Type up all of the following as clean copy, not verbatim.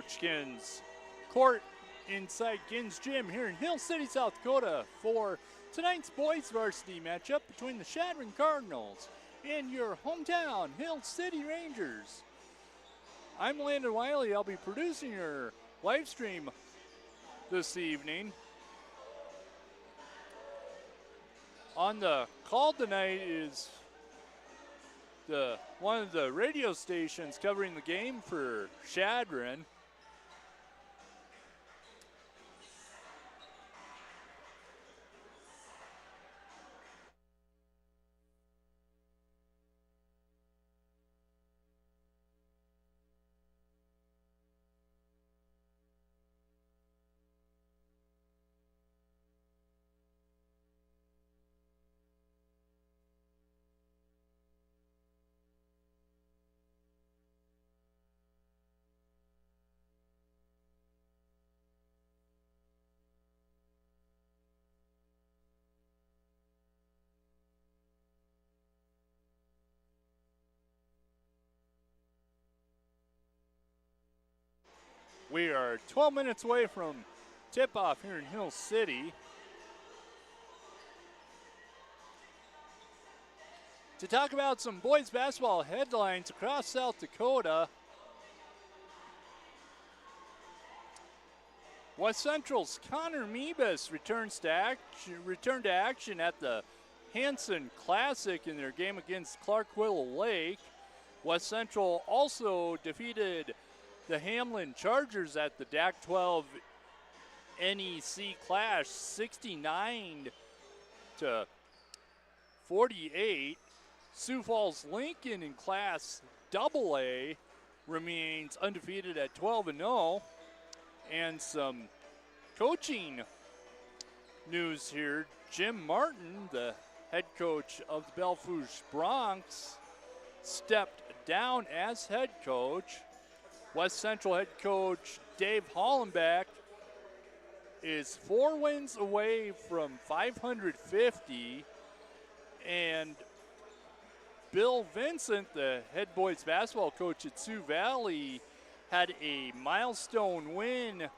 Coach Ginn's court inside Ginn's Gym here in Hill City, South Dakota for tonight's boys varsity matchup between the Chadron Cardinals and your hometown Hill City Rangers. I'm Landon Wiley. I'll be producing your live stream this evening. On the call tonight is one of the radio stations covering the game for Chadron. We are 12 minutes away from tip-off here in Hill City. To talk about some boys basketball headlines across South Dakota, West Central's Connor Mebus returned to action at the Hanson Classic in their game against Clark Willow Lake. West Central also defeated the Hamlin Chargers at the DAC 12 NEC Clash 69-48. Sioux Falls Lincoln in Class AA remains undefeated at 12-0. And some coaching news here. Jim Martin, the head coach of the Belle-Fourche Bronx, stepped down as head coach. West Central head coach Dave Hollenbeck is 4 wins away from 550. And Bill Vincent, the head boys basketball coach at Sioux Valley, had a milestone win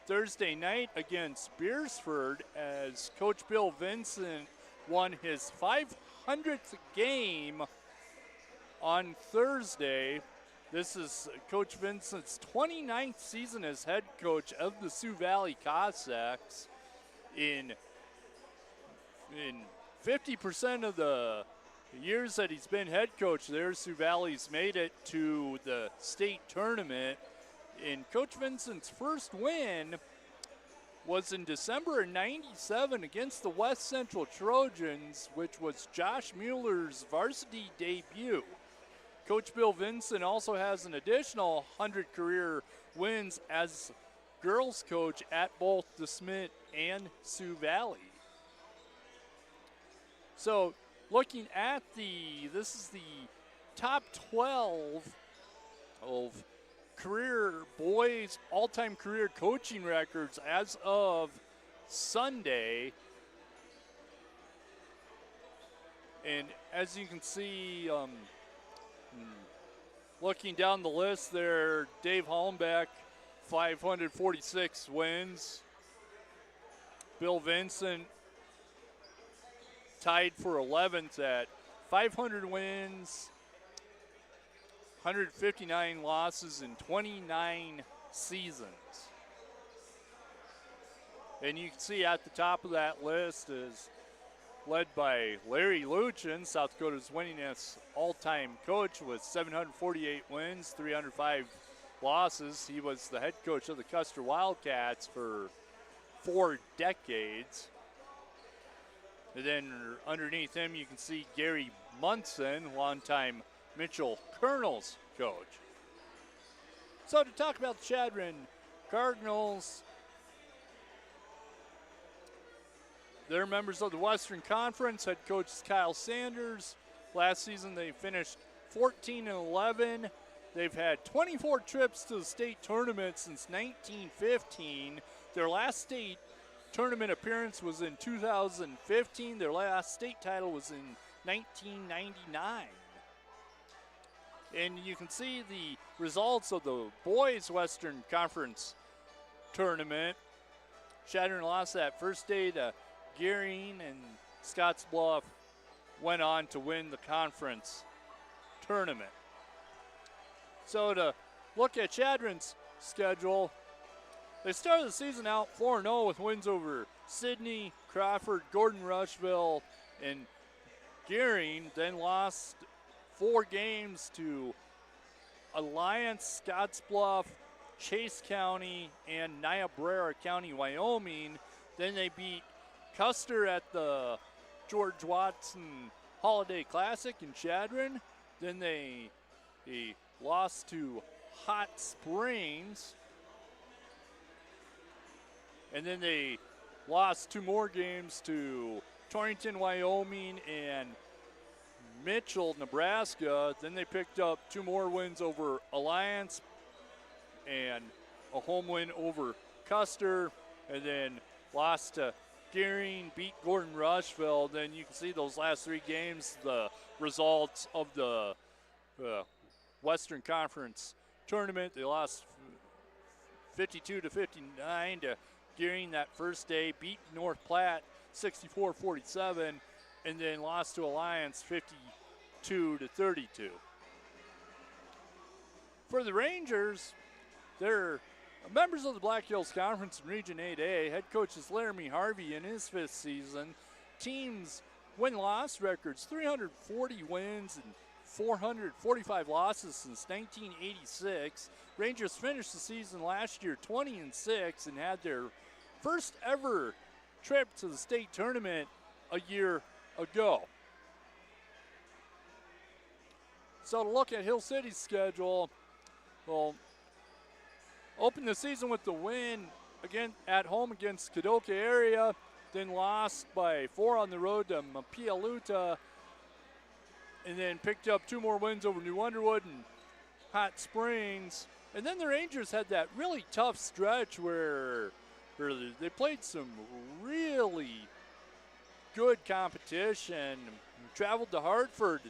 Thursday night against Beersford as Coach Bill Vincent won his 500th game on Thursday. This is Coach Vincent's 29th season as head coach of the Sioux Valley Cossacks. In 50% of the years that he's been head coach there, Sioux Valley's made it to the state tournament. And Coach Vincent's first win was in December of '97 against the West Central Trojans, which was Josh Mueller's varsity debut. Coach Bill Vincent also has an additional 100 career wins as girls coach at both DeSmet and Sioux Valley. So looking at this is the top 12 of career boys all-time career coaching records as of Sunday. And as you can see, looking down the list there, Dave Hollenbeck, 546 wins. Bill Vincent tied for 11th at 500 wins, 159 losses in 29 seasons. And you can see at the top of that list is led by Larry Luchin, South Dakota's winningest all-time coach with 748 wins, 305 losses. He was the head coach of the Custer Wildcats for 4 decades. And then underneath him, you can see Gary Munson, longtime Mitchell Colonels coach. So to talk about the Chadron Cardinals, they're members of the Western Conference. Head coach is Kyle Sanders. Last season they finished 14-11. They've had 24 trips to the state tournament since 1915. Their last state tournament appearance was in 2015. Their last state title was in 1999. And you can see the results of the boys Western Conference tournament. Chadron lost that first day to Gearing, and Scottsbluff went on to win the conference tournament. So to look at Chadron's schedule, they started the season out 4-0 with wins over Sidney, Crawford, Gordon Rushville, and Gearing, then lost 4 games to Alliance, Scottsbluff, Chase County, and Niobrara County, Wyoming. Then they beat Custer at the George Watson Holiday Classic in Chadron. Then they lost to Hot Springs. And then they lost 2 more games to Torrington, Wyoming, and Mitchell, Nebraska. Then they picked up 2 more wins over Alliance and a home win over Custer, and then lost to Gearing, beat Gordon Rushville. Then you can see those last 3 games, the results of the Western Conference tournament. They lost 52-59 to Gearing that first day, beat North Platte 64-47, and then lost to Alliance 52-32. For the Rangers, they're members of the Black Hills Conference in Region 8A. Head coach is Laramie Harvey in his 5th season. Teams win-loss records, 340 wins and 445 losses since 1986. Rangers finished the season last year 20-6 and had their first ever trip to the state tournament a year ago. So to look at Hill City's schedule, well, opened the season with the win again at home against Kadoka area, then lost by 4 on the road to Mapialuta, and then picked up 2 more wins over New Underwood and Hot Springs. And then the Rangers had that really tough stretch where they played some really good competition, traveled to Hartford,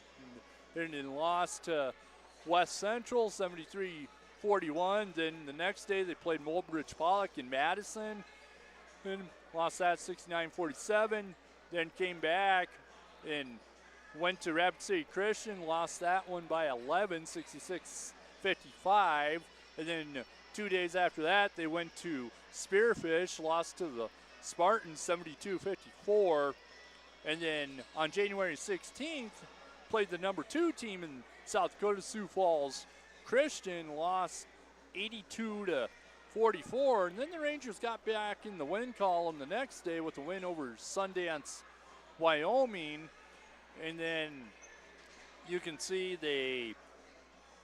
and then lost to West Central 73-41. Then the next day they played Mulbridge Pollock in Madison, and lost that 69-47. Then came back and went to Rapid City Christian, lost that one by 11, 66-55. And then 2 days after that, they went to Spearfish, lost to the Spartans 72-54. And then on January 16th, played the number 2 team in South Dakota, Sioux Falls Christian, lost 82-44. And then the Rangers got back in the win column the next day with a win over Sundance, Wyoming. And then you can see they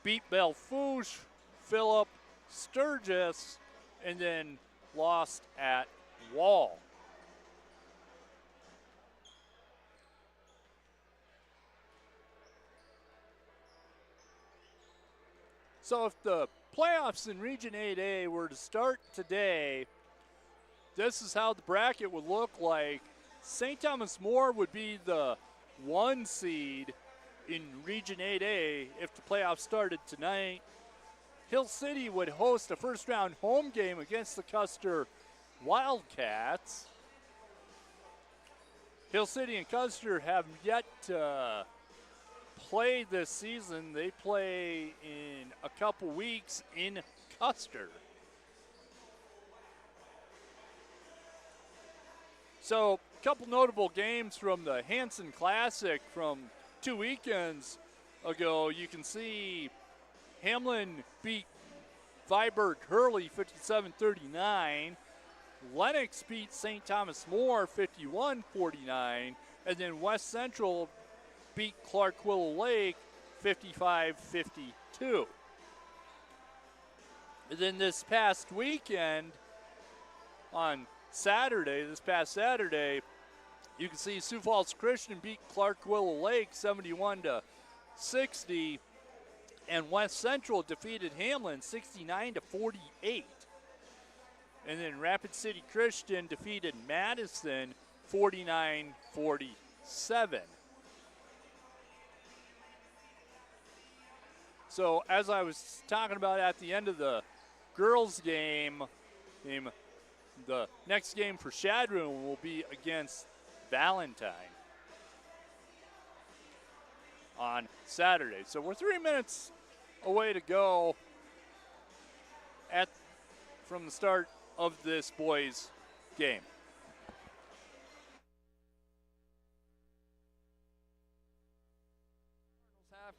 beat Belfouche, Phillip, Sturgis, and then lost at Wall. So if the playoffs in Region 8A were to start today, this is how the bracket would look like. St. Thomas More would be the 1 seed in Region 8A if the playoffs started tonight. Hill City would host a first-round home game against the Custer Wildcats. Hill City and Custer have yet to play this season. They play in a couple weeks in Custer. So, a couple notable games from the Hanson Classic from 2 weekends ago. You can see Hamlin beat Viborg Hurley 57-39. Lennox beat St. Thomas More 51-49. And then West Central beat Clark Willow Lake 55-52. And then this past weekend, on Saturday, this past Saturday, you can see Sioux Falls Christian beat Clark Willow Lake 71-60. And West Central defeated Hamlin 69-48. And then Rapid City Christian defeated Madison 49-47. So as I was talking about at the end of the girls' game, the next game for Chadron will be against Valentine on Saturday. So we're 3 minutes away to go from the start of this boys' game.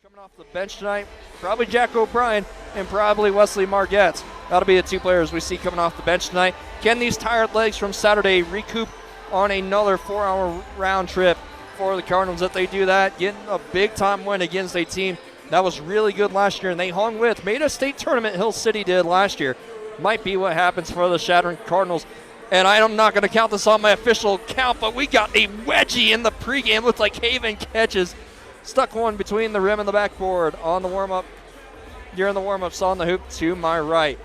Coming off the bench tonight, probably Jack O'Brien and probably Wesley Margetts. That'll be the two players we see coming off the bench tonight. Can these tired legs from Saturday recoup on another 4-hour round trip for the Cardinals? If they do that, getting a big-time win against a team that was really good last year, and they hung with, made a state tournament, Hill City did last year. Might be what happens for the Chadron Cardinals. And I'm not going to count this on my official count, but we got a wedgie in the pregame. Looks like Haven catches. Stuck one between the rim and the backboard on the warm-up. During the warm-ups on the hoop to my right.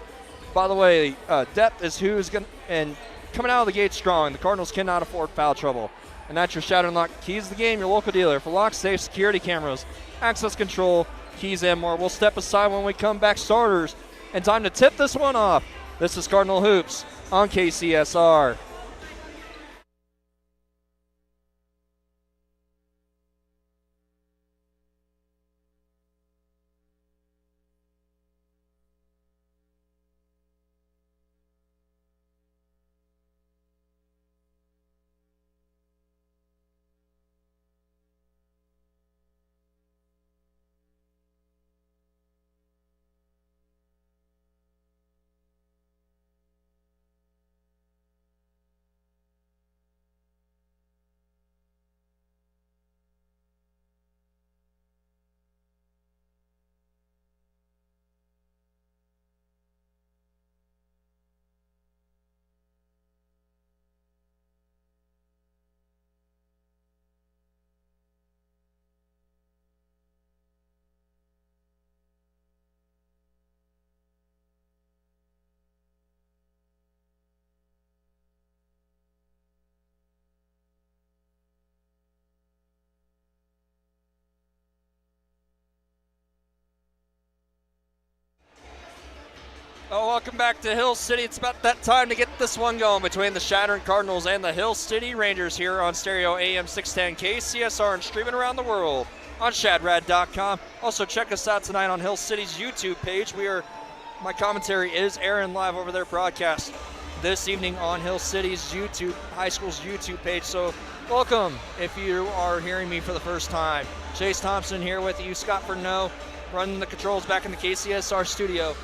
By the way, depth is who's going to, and coming out of the gate strong. The Cardinals cannot afford foul trouble. And that's your Chadron Lock. Keys to the game, your local dealer for lock, safe, security cameras, access control, keys, and more. We'll step aside when we come back, starters. And time to tip this one off. This is Cardinal Hoops on KCSR. Oh, welcome back to Hill City. It's about that time to get this one going between the Chadron Cardinals and the Hill City Rangers here on Stereo AM 610 KCSR and streaming around the world on shadrad.com. Also, check us out tonight on Hill City's YouTube page. My commentary is airing live over their broadcast this evening on Hill City's YouTube, high school's YouTube page. So, welcome if you are hearing me for the first time. Chase Thompson here with you. Scott Furneaux running the controls back in the KCSR studio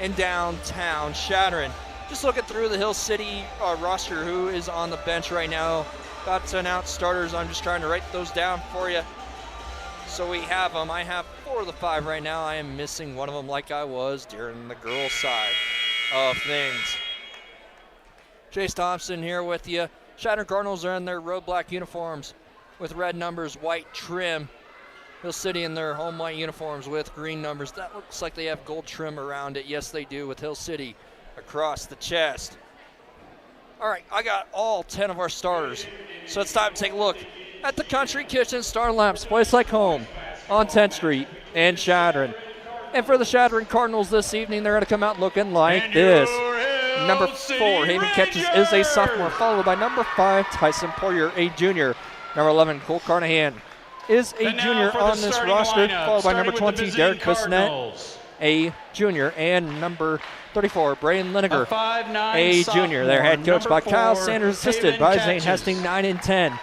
in downtown Chadron. Just looking through the Hill City roster, who is on the bench right now. About to announce starters. I'm just trying to write those down for you so we have them. I have 4 of the 5 right now. I am missing one of them like I was during the girls' side of things. Chase Thompson here with you. Chadron Cardinals are in their road black uniforms with red numbers, white trim. Hill City in their home white uniforms with green numbers. That looks like they have gold trim around it. Yes, they do, with Hill City across the chest. All right, I got all 10 of our starters. So it's time to take a look at the Country Kitchen Star Lamps, place like home on 10th Street in Chadron. And for the Chadron Cardinals this evening, they're going to come out looking like this. Number 4, Haven Catches, is a sophomore, followed by number 5, Tyson Poirier, a junior. Number 11, Cole Carnahan is a junior on this roster, followed by number 20, Derek Bissonette, a junior, and number 34, Brian Lineker, a junior. They're head coached by Kyle Sanders, assisted by Zane Hesting. 9-10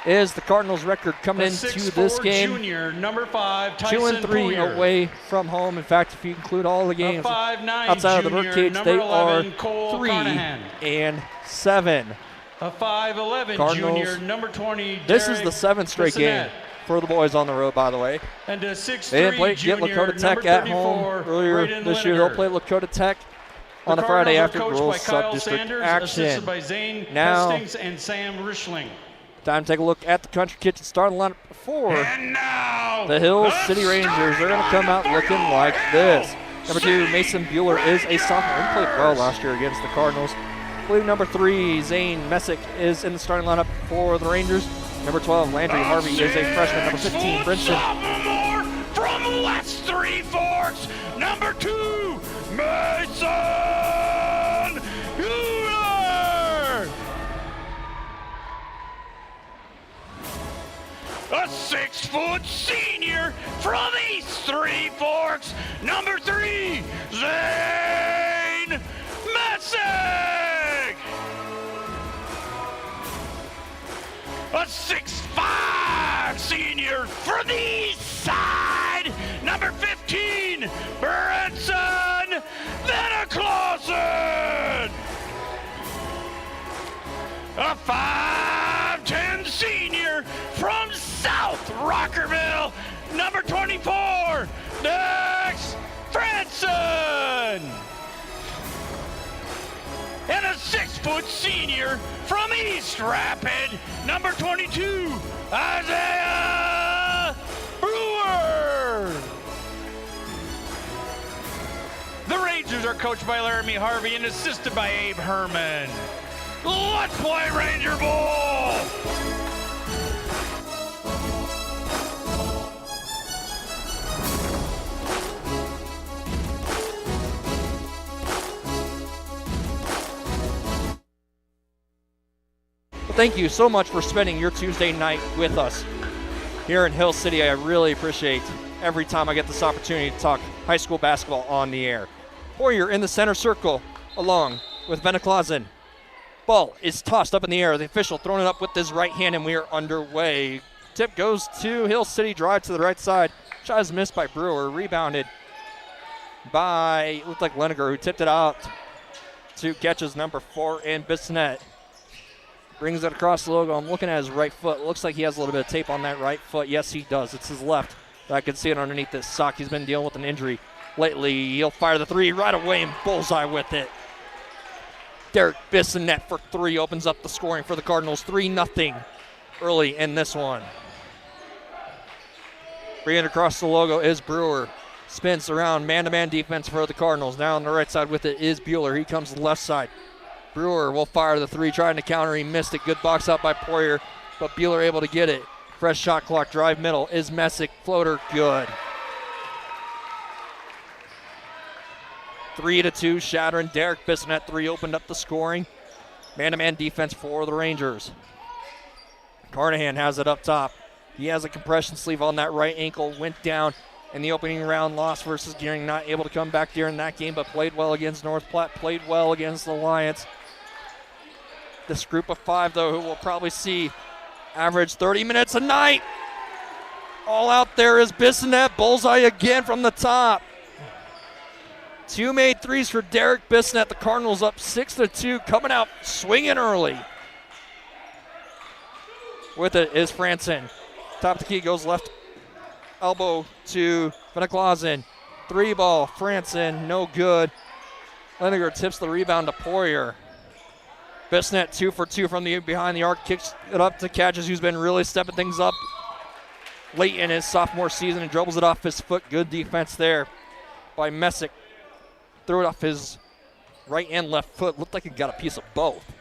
is the Cardinals' record coming into this game. Junior, number 5, Tyson 2-3 away from home. In fact, if you include all the games outside of the birdcage, they are 3-7. A 5'11" Cardinals, junior, number 20, this is the 7th straight game for the boys on the road, by the way. And a 6'3" they didn't play get Lakota Tech at home earlier this year. They'll play Lakota Tech on the Friday after girls sub-district action. By Zane now, Hastings and Sam Rishling. Time to take a look at the Country Kitchen starting lineup for the Hill City Rangers. They're going to come out looking like this. Number 2, Mason Bueller is a sophomore. He played well last year against the Cardinals. I believe number 3, Zane Messick, is in the starting lineup for the Rangers. Number 12, Landry Harvey, is a freshman. Number 15, Brinson from West Three Forks, number 2, Mason Hewler. A 6-foot senior from East Three Forks, number 3, Zane Messick. A 6'5" senior from the East Side, number 15, Brenson Venaclausen. A 5'10" senior from South Rockerville, number 24, Dex Franson. And a 6-foot senior from East Rapid, number 22, Isaiah Brewer. The Rangers are coached by Laramie Harvey and assisted by Abe Herman. Let's play Ranger Ball! Thank you so much for spending your Tuesday night with us here in Hill City. I really appreciate every time I get this opportunity to talk high school basketball on the air. Poirier in the center circle along with Venaclausen. Ball is tossed up in the air. The official throwing it up with his right hand, and we are underway. Tip goes to Hill City, drive to the right side. Shot is missed by Brewer, rebounded by, looked like Leniger, who tipped it out to catches number 4 in Bissonnette. Brings it across the logo. I'm looking at his right foot. Looks like he has a little bit of tape on that right foot. Yes, he does. It's his left. I can see it underneath this sock. He's been dealing with an injury lately. He'll fire the 3 right away and bullseye with it. Derek Bissonnette for 3 opens up the scoring for the Cardinals. 3-0 early in this one. Bringing it across the logo is Brewer. Spins around man-to-man defense for the Cardinals. Now on the right side with it is Bueller. He comes to the left side. Brewer will fire the 3, trying to counter. He missed it. Good box out by Poirier, but Bueller able to get it. Fresh shot clock. Drive middle is Messick. Floater good. 3-2 Chadron. Derek Bissonnette 3 opened up the scoring. Man-to-man defense for the Rangers. Carnahan has it up top. He has a compression sleeve on that right ankle. Went down in the opening round. Loss versus Gearing. Not able to come back during that game, but played well against North Platte. Played well against the Alliance. This group of 5, though, who will probably see average 30 minutes a night. All out there is Bissonnette. Bullseye again from the top. 2 made 3s for Derek Bissonnette. The Cardinals up 6-2, coming out swinging early. With it is Franson. Top of the key goes left elbow to Venaclausen. 3 ball, Franson, no good. Leniger tips the rebound to Poirier. Bissonnette 2 for 2 from the behind the arc, kicks it up to Catches, who's been really stepping things up late in his sophomore season and dribbles it off his foot. Good defense there by Messick. Threw it off his right and left foot. Looked like he got a piece of both.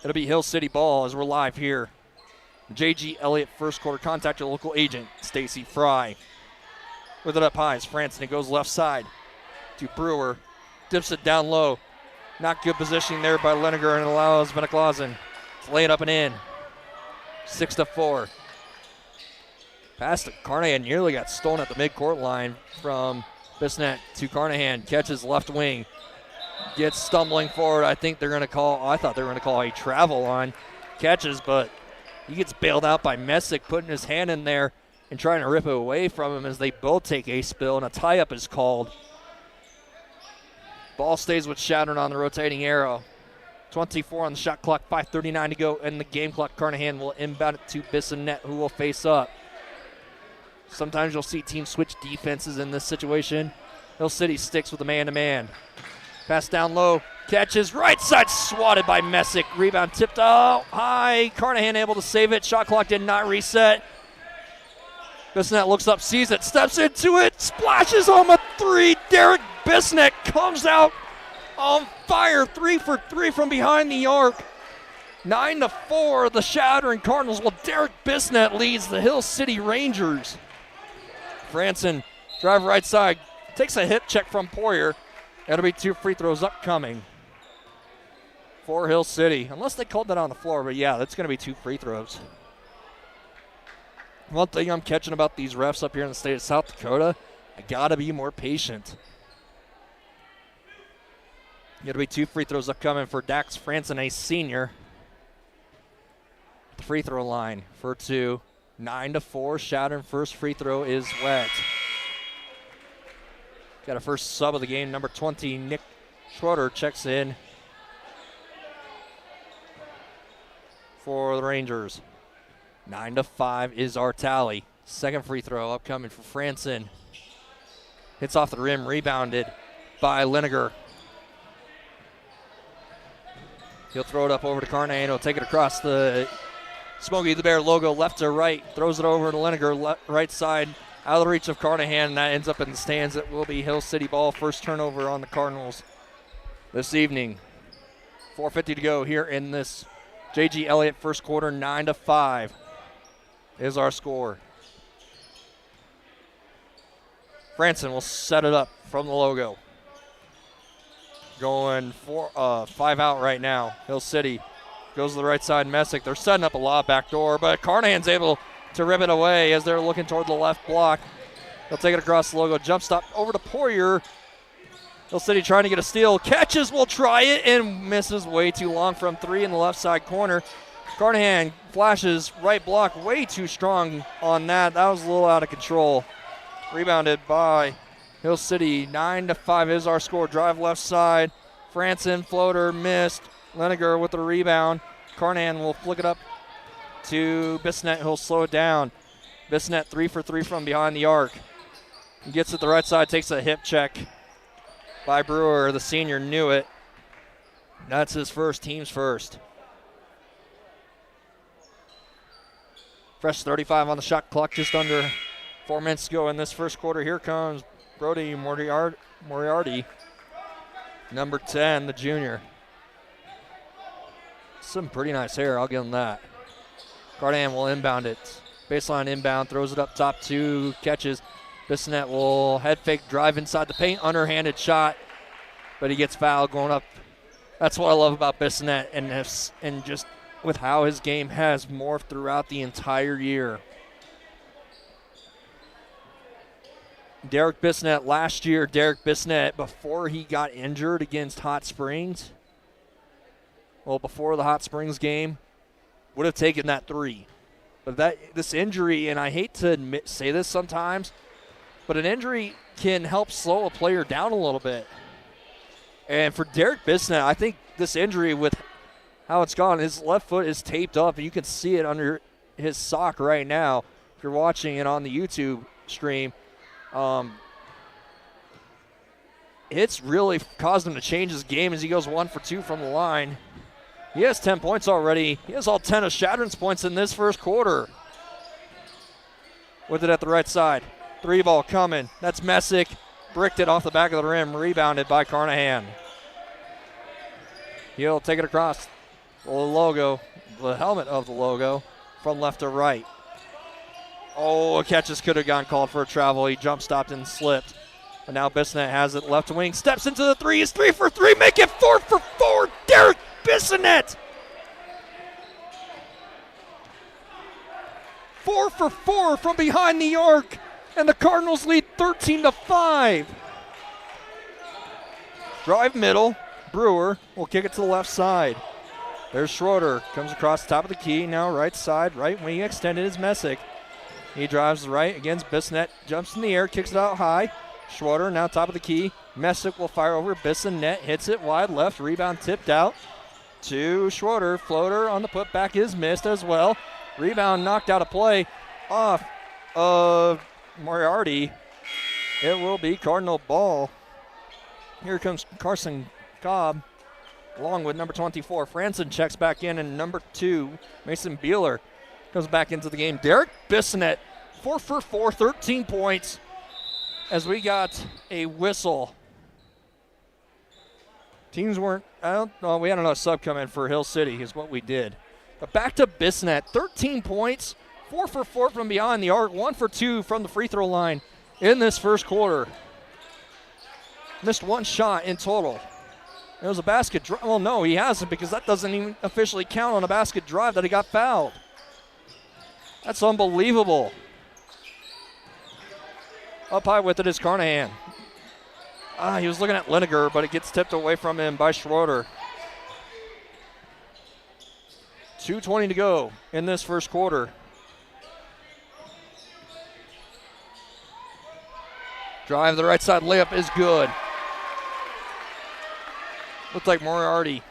It'll be Hill City ball as we're live here. J.G. Elliott first quarter. Contact your local agent, Stacy Fry. With it up high is Franson. It goes left side to Brewer. Dips it down low. Not good positioning there by Leniger, and allows Venaclausen to lay it up and in. 6-4. Pass to Carnahan. Nearly got stolen at the midcourt line from Bissonnette to Carnahan. Catches left wing. Gets stumbling forward. I thought they were going to call a travel on Catches, but he gets bailed out by Messick, putting his hand in there and trying to rip it away from him as they both take a spill, and a tie-up is called. Ball stays with Chadron on the rotating arrow. 24 on the shot clock, 5:39 to go in the game clock. Carnahan will inbound it to Bissonnette, who will face up. Sometimes you'll see teams switch defenses in this situation. Hill City sticks with a man-to-man. Pass down low, catches, right side swatted by Messick. Rebound tipped out high. Carnahan able to save it. Shot clock did not reset. Bissonnette looks up, sees it, steps into it, splashes home a 3. Derek Bissonnette comes out on fire. 3 for 3 from behind the arc. 9-4, the Chadron Cardinals. Well, Derek Bissonnette leads the Hill City Rangers. Franson, drive right side, takes a hip check from Poirier. That'll be 2 free throws upcoming for Hill City. Unless they called that on the floor, but yeah, that's going to be 2 free throws. One thing I'm catching about these refs up here in the state of South Dakota, I got to be more patient. Going to be 2 free throws upcoming for Dax Franson, a senior. The free throw line for 2. 9-4. Chadron first free throw is wet. Got a first sub of the game. Number 20, Nick Schroeder, checks in for the Rangers. 9-5 is our tally. Second free throw upcoming for Franson. Hits off the rim, rebounded by Liniger. He'll throw it up over to Carnahan. He'll take it across the Smokey the Bear logo left to right. Throws it over to Liniger, right side, out of the reach of Carnahan, and that ends up in the stands. It will be Hill City ball. First turnover on the Cardinals this evening. 4:50 to go here in this J.G. Elliott first quarter. 9-5 is our score. Franson will set it up from the logo. Going 5 out right now. Hill City goes to the right side. Messick, they're setting up a lob back door, but Carnahan's able to rip it away as they're looking toward the left block. They'll take it across the logo. Jump stop over to Poirier. Hill City trying to get a steal. Catches, will try it, and misses way too long from 3 in the left side corner. Carnahan flashes right block, way too strong on that. That was a little out of control. Rebounded by Hill City. 9-5 is our score. Drive left side. Franson, floater, missed. Liniger with the rebound. Carnahan will flick it up to Bissonnette. He'll slow it down. Bissonnette 3 for 3 from behind the arc. He gets it the right side, takes a hip check by Brewer. The senior knew it. That's his first, team's first. Fresh 35 on the shot clock, just under 4 minutes to go in this first quarter. Here comes Brody Moriarty, number 10, the junior. Some pretty nice hair, I'll give him that. Carnahan will inbound it. Baseline inbound, throws it up top, 2 catches. Bissonnette will head fake, drive inside the paint, underhanded shot, but he gets fouled going up. That's what I love about Bissonnette, and just with how his game has morphed throughout the entire year. Derek Bissonnette last year, before he got injured against Hot Springs, before the Hot Springs game, would have taken that 3. But this injury, and I hate to say this sometimes, but an injury can help slow a player down a little bit. And for Derek Bissonnette, I think this injury, with how it's gone, his left foot is taped up, and you can see it under his sock right now if you're watching it on the YouTube stream. It's really caused him to change his game as he goes 1 for 2 from the line. He has 10 points already. He has all 10 of Chadron's points in this first quarter. With it at the right side. 3 ball coming. That's Messick. Bricked it off the back of the rim. Rebounded by Carnahan. He'll take it across the logo, the helmet of the logo, from left to right. Oh, catches could have gone called for a travel. He jump stopped and slipped. But now Bissonnette has it left wing. Steps into the 3. He's 3 for 3. Make it 4 for 4. Derek Bissonnette. 4 for 4 from behind the arc. And the Cardinals lead 13-5. Drive middle. Brewer will kick it to the left side. There's Schroeder. Comes across the top of the key. Now right side. Right wing extended is Messick. He drives right against Bissonnette. Jumps in the air. Kicks it out high. Schroeder now top of the key. Messick will fire over Bissonnette. Hits it wide left. Rebound tipped out to Schroeder. Floater on the putback is missed as well. Rebound knocked out of play off of Moriarty. It will be Cardinal ball. Here comes Carson Cobb along with number 24. Franson checks back in, and number 2, Mason Beeler, comes back into the game. Derek Bissonnette, 4 for 4, 13 points as we got a whistle. Teams weren't, we had another sub come in for Hill City is what we did. But back to Bissonnette, 13 points, 4 for 4 from behind the arc, 1 for 2 from the free throw line. in this first quarter. Missed one shot in total. It was a basket drive. Well, no, he hasn't, because that doesn't even officially count on a basket drive that he got fouled. That's unbelievable. Up high with it is Carnahan. He was looking at Liniger, but it gets tipped away from him by Schroeder. 2:20 to go in this first quarter. Drive to the right side, layup is good. Looks like Moriarty.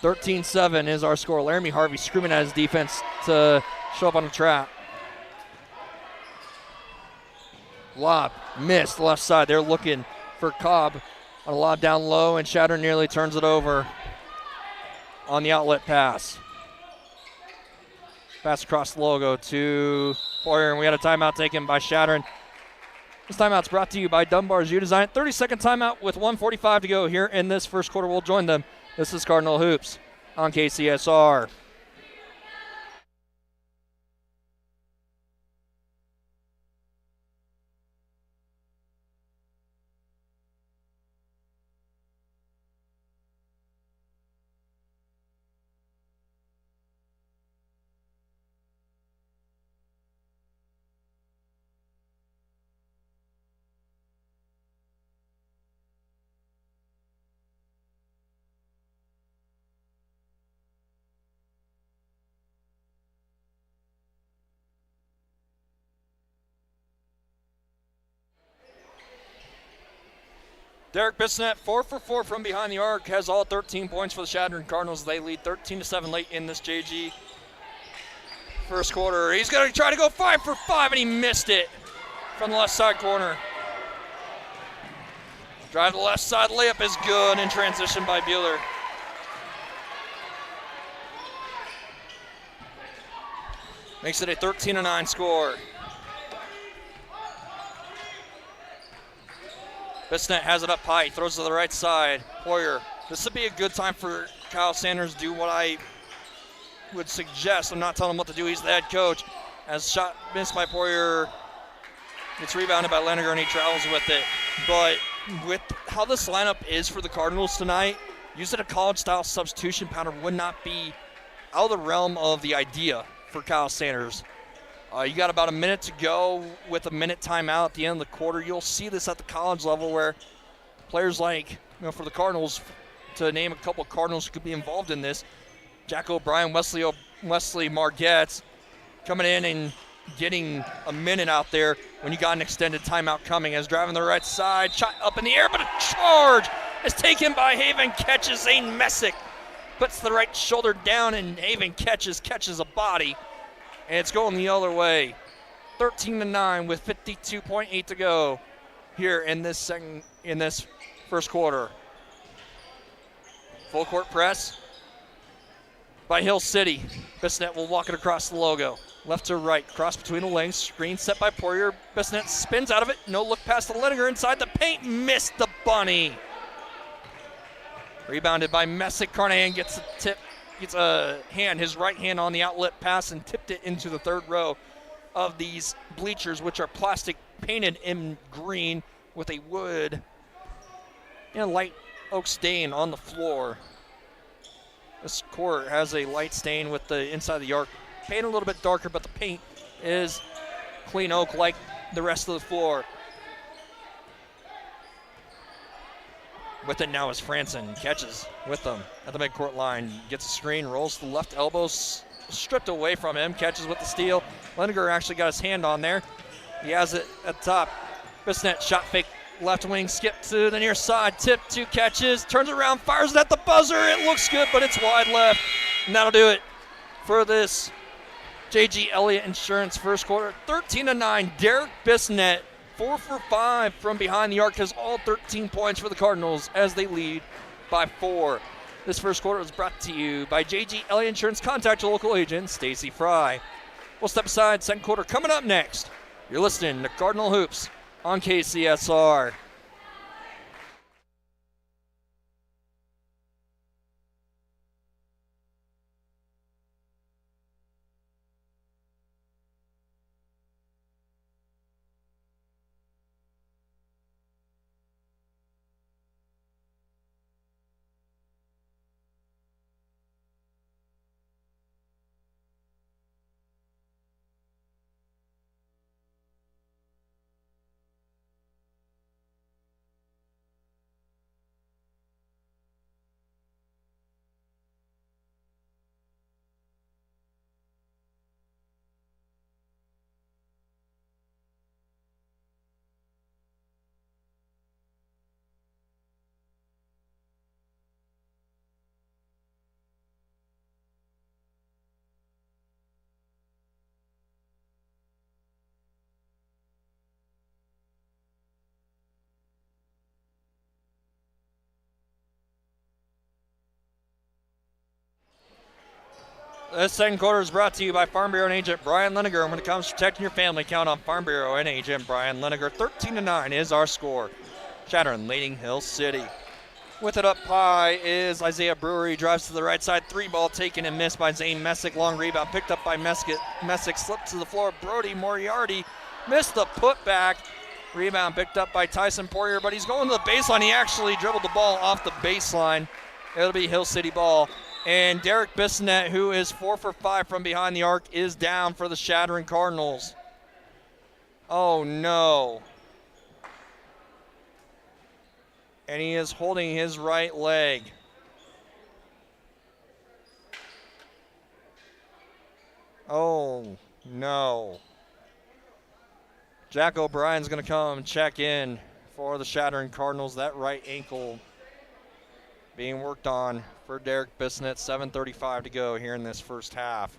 13-7 is our score. Laramie Harvey screaming at his defense to show up on the trap. Lob missed left side. They're looking for Cobb on a lob down low, and Chadron nearly turns it over on the outlet pass. Pass across the logo to Boyer, and we had a timeout taken by Chadron. This timeout's brought to you by Dunbar's U-Design. 30-second timeout with 1:45 to go here in this first quarter. We'll join them. This is Cardinal Hoops on KCSR. Derek Bissonnette, 4 for 4 from behind the arc, has all 13 points for the Chadron Cardinals. They lead 13-7 late in this JG first quarter. He's going to try to go 5 for 5, and he missed it from the left side corner. Drive to the left side, layup is good in transition by Bueller. Makes it a 13-9 score. Bissonnette has it up high, throws to the right side. Poyer. This would be a good time for Kyle Sanders to do what I would suggest. I'm not telling him what to do. He's the head coach. As shot missed by Poyer, it's rebounded by Leniger, and he travels with it. But with how this lineup is for the Cardinals tonight, using a college-style substitution pattern would not be out of the realm of the idea for Kyle Sanders. You got about a minute to go with a minute timeout at the end of the quarter. You'll see this at the college level where players like, for the Cardinals, to name a couple of Cardinals who could be involved in this, Jack O'Brien, Wesley Margetts coming in and getting a minute out there when you got an extended timeout coming. As driving the right side, shot up in the air, but a charge is taken by Haven, catches Zane Messick. Puts the right shoulder down, and Haven catches a body. And it's going the other way. 13-9 with 52.8 to go here in this first quarter. Full court press by Hill City. Bissonnette will walk it across the logo. Left to right, cross between the lanes. Screen set by Poyer. Bissonnette spins out of it. No look past the Leniger inside the paint. Missed the bunny. Rebounded by Messick. Carnahan gets a tip. Gets his right hand on the outlet pass and tipped it into the third row of these bleachers, which are plastic painted in green with a wood and light oak stain on the floor. This court has a light stain with the inside of the arc painted a little bit darker, but the paint is clean oak like the rest of the floor. With it now is Franson, catches with them at the midcourt line, gets a screen, rolls to the left elbow, stripped away from him, catches with the steal. Leniger actually got his hand on there. He has it at the top. Bissonnette shot fake, left wing, skip to the near side, tip, 2 catches, turns around, fires it at the buzzer. It looks good, but it's wide left. And that'll do it for this J.G. Elliott Insurance first quarter. 13-9, Derek Bissonnette, 4 for 5 from behind the arc, has all 13 points for the Cardinals as they lead by 4. This first quarter was brought to you by J.G. Elliott Insurance. Contact your local agent, Stacy Fry. We'll step aside. Second quarter coming up next. You're listening to Cardinal Hoops on KCSR. This second quarter is brought to you by Farm Bureau and Agent Brian Liniger. And when it comes to protecting your family, count on Farm Bureau and Agent Brian Liniger. 13-9 is our score. Chadron leading Hill City. With it up high is Isaiah Brewer. He drives to the right side. 3-ball taken and missed by Zane Messick. Long rebound picked up by Messick. Messick slipped to the floor. Brody Moriarty missed the putback. Rebound picked up by Tyson Poirier, but he's going to the baseline. He actually dribbled the ball off the baseline. It'll be Hill City ball. And Derek Bissonette, who is 4 for 5 from behind the arc, is down for the Chadron Cardinals. Oh, no. And he is holding his right leg. Oh, no. Jack O'Brien's going to come check in for the Chadron Cardinals. That right ankle being worked on for Derek Bissonette. 7:35 to go here in this first half.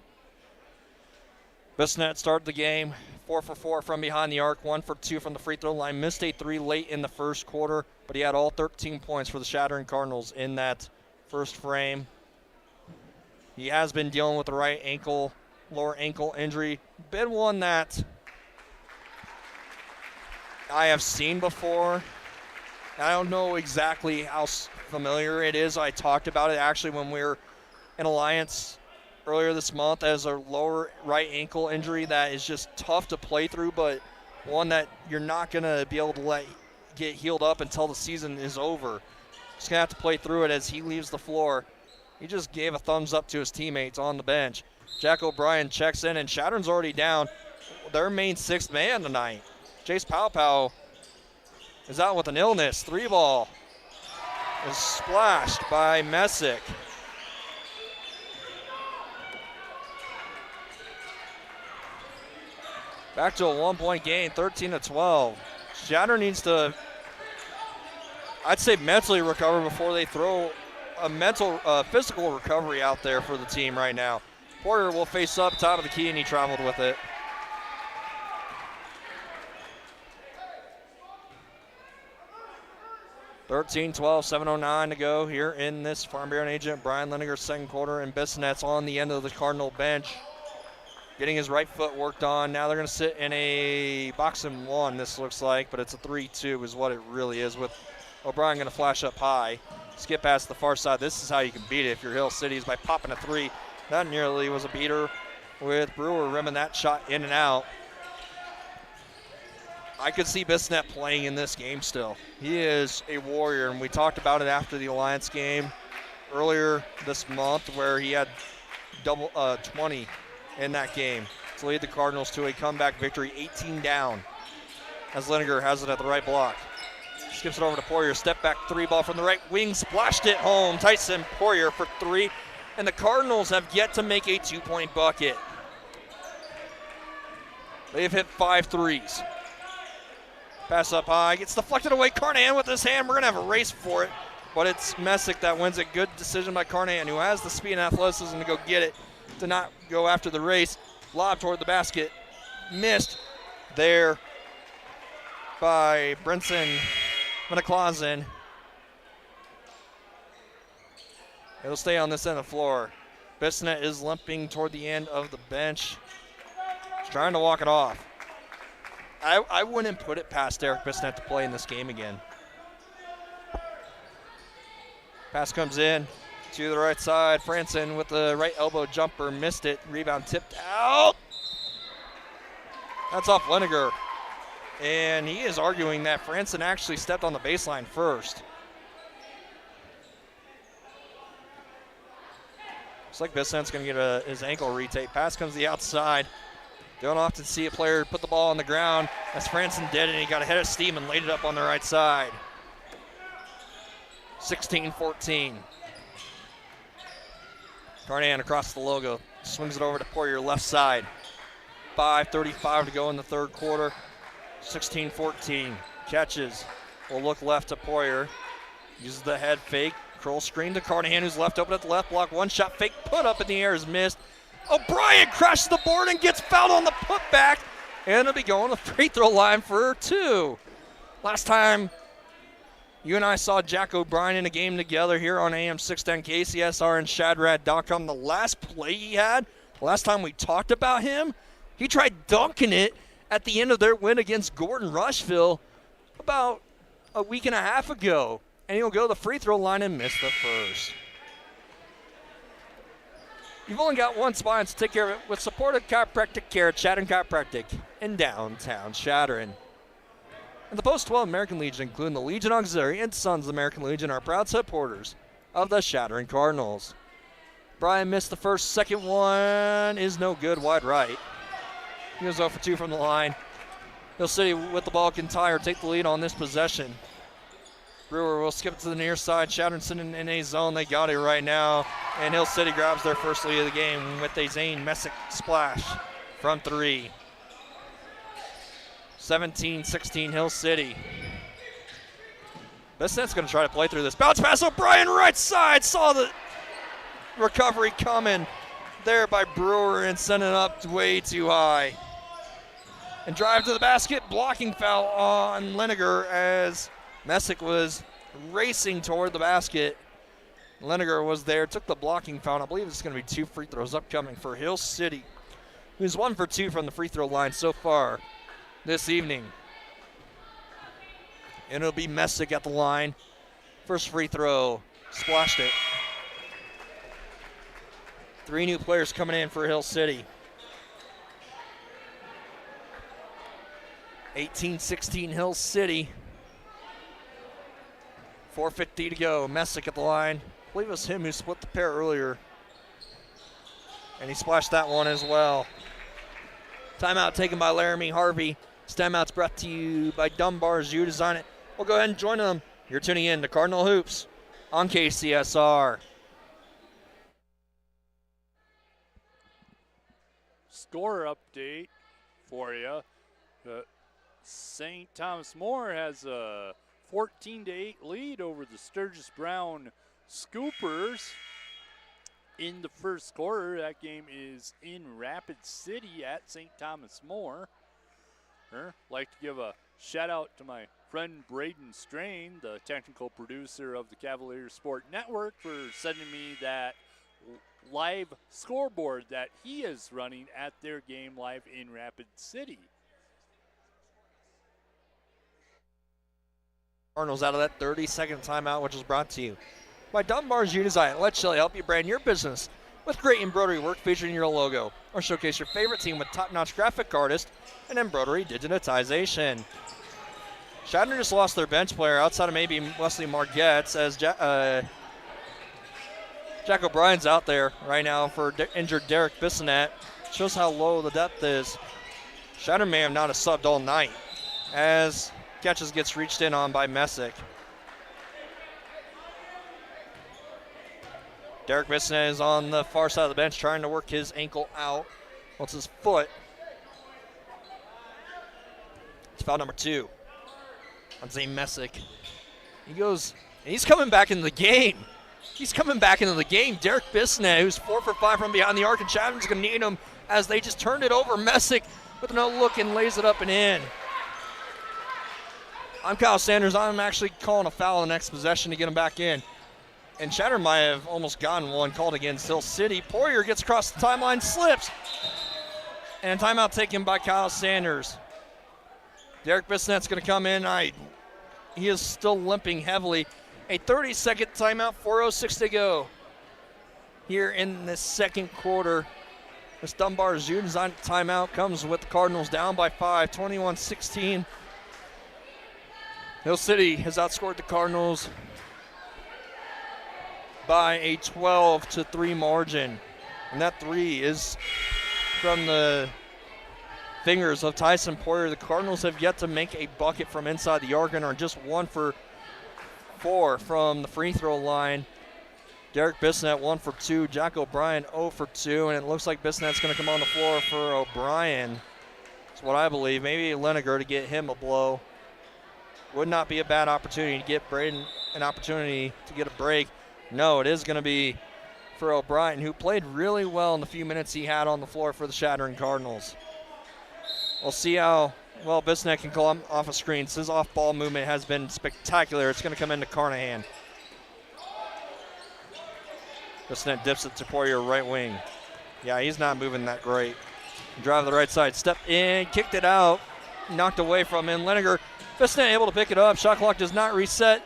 Bissonette started the game 4 for 4 from behind the arc, 1 for 2 from the free throw line. Missed a 3 late in the first quarter, but he had all 13 points for the Chadron Cardinals in that first frame. He has been dealing with the right ankle, lower ankle injury. Been one that I have seen before. I don't know exactly how familiar it is. I talked about it actually when we were in Alliance earlier this month as a lower right ankle injury that is just tough to play through, but one that you're not going to be able to let get healed up until the season is over. Just going to have to play through it as he leaves the floor. He just gave a thumbs up to his teammates on the bench. Jack O'Brien checks in, and Chadron's already down their main sixth man tonight. Jace Powpow is out with an illness. 3-ball is splashed by Messick. Back to a 1-point game, 13-12. Chadron needs to, I'd say, mentally recover before they throw a physical recovery out there for the team right now. Porter will face up top of the key, and he traveled with it. (13-12), 7:09 to go here in this Farm Bureau and Agent Brian Liniger second quarter, and Bissonette's on the end of the Cardinal bench, getting his right foot worked on. Now they're going to sit in a box and one, this looks like, but it's a 3-2 is what it really is, with O'Brien going to flash up high. Skip past the far side. This is how you can beat it if you're Hill City, is by popping a 3. That nearly was a beater, with Brewer rimming that shot in and out. I could see Bissonette playing in this game still. He is a warrior, and we talked about it after the Alliance game earlier this month, where he had 20 in that game to lead the Cardinals to a comeback victory, 18 down, as Liniger has it at the right block. Skips it over to Poirier, step back 3-ball from the right wing, splashed it home. Tyson Poirier for 3, and the Cardinals have yet to make a 2-point bucket. They've hit 5 threes. Pass up high, gets deflected away. Carnahan with his hand. We're going to have a race for it, but it's Messick that wins it. Good decision by Carnahan, who has the speed and athleticism to go get it, to not go after the race. Lob toward the basket. Missed there by Brinson Clausen. It'll stay on this end of the floor. Bissonette is limping toward the end of the bench. He's trying to walk it off. I wouldn't put it past Derek Bissonette to play in this game again. Pass comes in to the right side. Franson with the right elbow jumper, missed it. Rebound tipped out. That's off Liniger. And he is arguing that Franson actually stepped on the baseline first. Looks like Bissonette's going to get his ankle retake. Pass comes to the outside. Don't often see a player put the ball on the ground, as Franson did, and he got ahead of steam and laid it up on the right side. 16-14. Carnahan across the logo, swings it over to Poirier, left side. 5:35 to go in the third quarter. 16-14. Catches. Will look left to Poirier. Uses the head fake. Curl screen to Carnahan, who's left open at the left block. One shot fake, put up in the air is missed. O'Brien crashes the board and gets fouled on the putback, and he'll be going to the free throw line for 2. Last time You and I saw Jack O'Brien in a game together here on AM 610 KCSR and Shadrad.com. The last play he had, the last time we talked about him, he tried dunking it at the end of their win against Gordon Rushville about a week and a half ago. And he'll go to the free throw line and miss the first. You've only got one spot to take care of it with supportive chiropractic care at Chadron Chiropractic in downtown Chadron. And the Post-12 American Legion, including the Legion Auxiliary and Sons of the American Legion, are proud supporters of the Chadron Cardinals. Brian missed the first. Second one is no good, wide right. He goes 0 for 2 from the line. Hill City with the ball can tie or take the lead on this possession. Brewer will skip it to the near side. Chadron sitting in a zone. They got it right now. And Hill City grabs their first lead of the game with a Zane Messick splash from 3. 17-16 Hill City. Bisnet's going to try to play through this. Bounce pass O'Brien right side. Saw the recovery coming there by Brewer and sending it up way too high. And drive to the basket. Blocking foul on Leniger as Messick was racing toward the basket. Leniger was there, took the blocking foul. I believe it's going to be 2 free throws upcoming for Hill City, who's 1 for 2 from the free throw line so far this evening. And it'll be Messick at the line. First free throw, splashed it. 3 new players coming in for Hill City. 18-16 Hill City. 4:50 to go. Messick at the line. I believe it was him who split the pair earlier. And he splashed that one as well. Timeout taken by Laramie Harvey. This timeout's brought to you by Dunbar's You Design It. We'll go ahead and join them. You're tuning in to Cardinal Hoops on KCSR. Score update for you. St. Thomas More has a 14-8 lead over the Sturgis Brown Scoopers in the first quarter. That game is in Rapid City at St. Thomas More. Like to give a shout out to my friend Braden Strain, the technical producer of the Cavalier Sport Network, for sending me that live scoreboard that he is running at their game live in Rapid City. Cardinals out of that 30-second timeout, which was brought to you by Dunbar's You Design It. Let Shelly help you brand your business with great embroidery work featuring your logo, or showcase your favorite team with top-notch graphic artist and embroidery digitization. Chadron just lost their bench player outside of maybe Wesley Margetts as Jack O'Brien's out there right now for injured Derek Bissonette. Shows how low the depth is. Chadron may have not have subbed all night as Catches gets reached in on by Messick. Derek Bissonette is on the far side of the bench trying to work his ankle out. What's his foot? It's foul number 2 on Zane Messick. He goes, and he's coming back into the game. He's coming back into the game. Derek Bissonette, who's 4 for 5 from behind the arc, and Chadron's going to need him as they just turned it over. Messick with no look and lays it up and in. I'm Kyle Sanders. I'm actually calling a foul in the next possession to get him back in. And Chadron might have almost gotten one called against Hill City. Poirier gets across the timeline, slips. And a timeout taken by Kyle Sanders. Derek Bissonette's going to come in. He is still limping heavily. A 30-second timeout, 4:06 to go here in the second quarter. This Dunbar's You Design It timeout comes with the Cardinals down by 5, 21-16. Hill City has outscored the Cardinals by a 12-3 margin. And that 3 is from the fingers of Tyson Poirier. The Cardinals have yet to make a bucket from inside the arc and are just 1 for 4 from the free throw line. Derek Bissonette 1 for 2. Jack O'Brien 0 for 2. And it looks like Bissonette's going to come on the floor for O'Brien. That's what I believe. Maybe Leniger to get him a blow. Would not be a bad opportunity to get Braden an opportunity to get a break. No, it is going to be for O'Brien, who played really well in the few minutes he had on the floor for the Chadron Cardinals. We'll see how Well, Bissonnette can call him off a screen. His off-ball movement has been spectacular. It's going to come into Carnahan. Bissonnette dips it to Poirier, right wing. Yeah, he's not moving that great. Drive to the right side, step in, kicked it out, knocked away from him. Leniger, Bissonnette able to pick it up. Shot clock does not reset.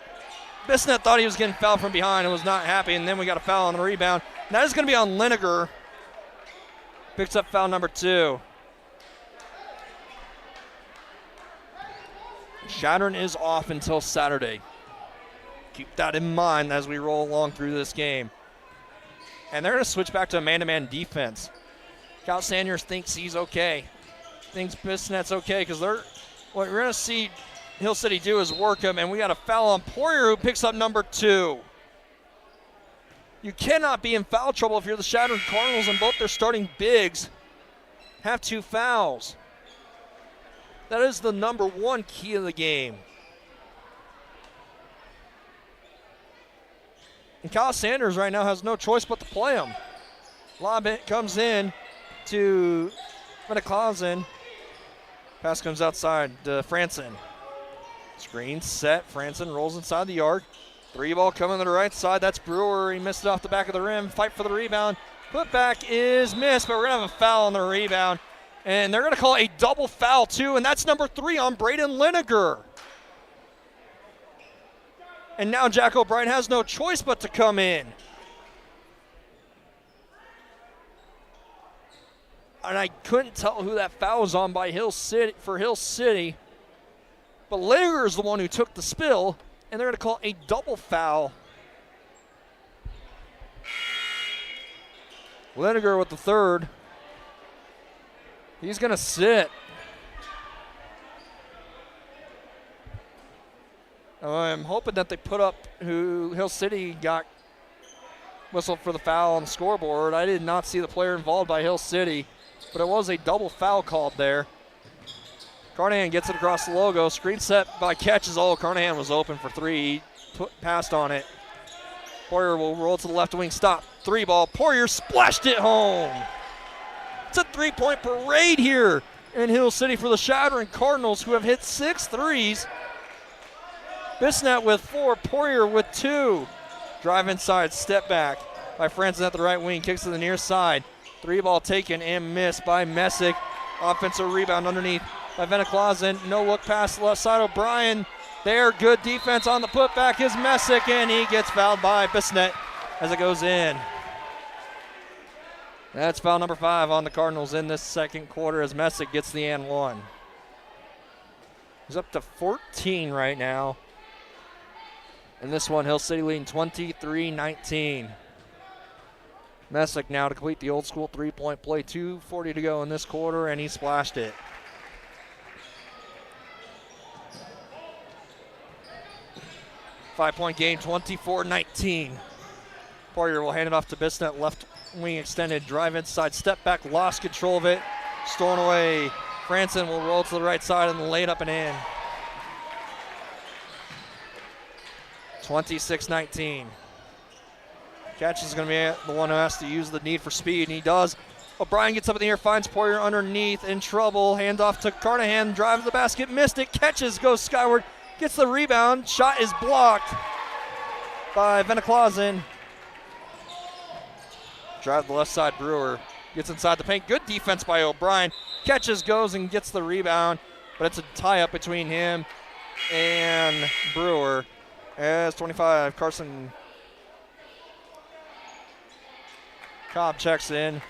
Bissonnette thought he was getting fouled from behind and was not happy, and then we got a foul on the rebound. And that is going to be on Leniger. Picks up foul number 2. Chadron is off until Saturday. Keep that in mind as we roll along through this game. And they're going to switch back to a man-to-man defense. Cal Sanders thinks he's okay. Thinks Bissonnette's okay because what we're going to see Hill City do is work him, and we got a foul on Poirier who picks up number 2. You cannot be in foul trouble if you're the Chadron Cardinals and both their starting bigs have 2 fouls. That is the number 1 key of the game. And Kyle Sanders right now has no choice but to play him. Lob it comes in to Clausen. Pass comes outside to Franson. Screen set. Franson rolls inside the arc. 3-ball coming to the right side. That's Brewer. He missed it off the back of the rim. Fight for the rebound. Putback is missed, but we're going to have a foul on the rebound. And they're going to call a double foul, too, and that's number 3 on Braden Leniger. And now Jack O'Brien has no choice but to come in. And I couldn't tell who that foul was on by Hill City. But Leniger is the one who took the spill, and they're going to call a double foul. Leniger with the 3rd. He's going to sit. I'm hoping that they put up who Hill City got whistled for the foul on the scoreboard. I did not see the player involved by Hill City, but it was a double foul called there. Carnahan gets it across the logo. Screen set by Catches. Oh, Carnahan was open for 3. He passed on it. Poirier will roll to the left wing. Stop. 3-ball. Poirier splashed it home. It's a 3-point parade here in Hill City for the Chadron Cardinals, who have hit 6 threes. Bissonnette with 4, Poirier with 2. Drive inside, step back by Franson at the right wing, kicks to the near side. 3-ball taken and missed by Messick. Offensive rebound underneath by Veneklausen. No look pass left side. O'Brien there. Good defense on the putback is Messick, and he gets fouled by Bissonnette as it goes in. That's foul number 5 on the Cardinals in this second quarter as Messick gets the and 1. He's up to 14 right now. And this one, Hill City leading 23-19. Messick now to complete the old school 3-point play. 2:40 to go in this quarter, and he splashed it. Five-point game, 24-19. Poirier will hand it off to Bissonnette, left wing extended, drive inside, step back, lost control of it, stolen away. Franson will roll to the right side and lay it up and in. 26-19. Catch is going to be the one who has to use the need for speed, and he does. O'Brien gets up in the air, finds Poirier underneath, in trouble. Hand off to Carnahan, drive to the basket, missed it, catches, goes skyward, gets the rebound. Shot is blocked by Veneklausen. Drive to the left side, Brewer gets inside the paint. Good defense by O'Brien. Catches, goes, and gets the rebound, but it's a tie-up between him and Brewer. As 25, Carson Cobb checks in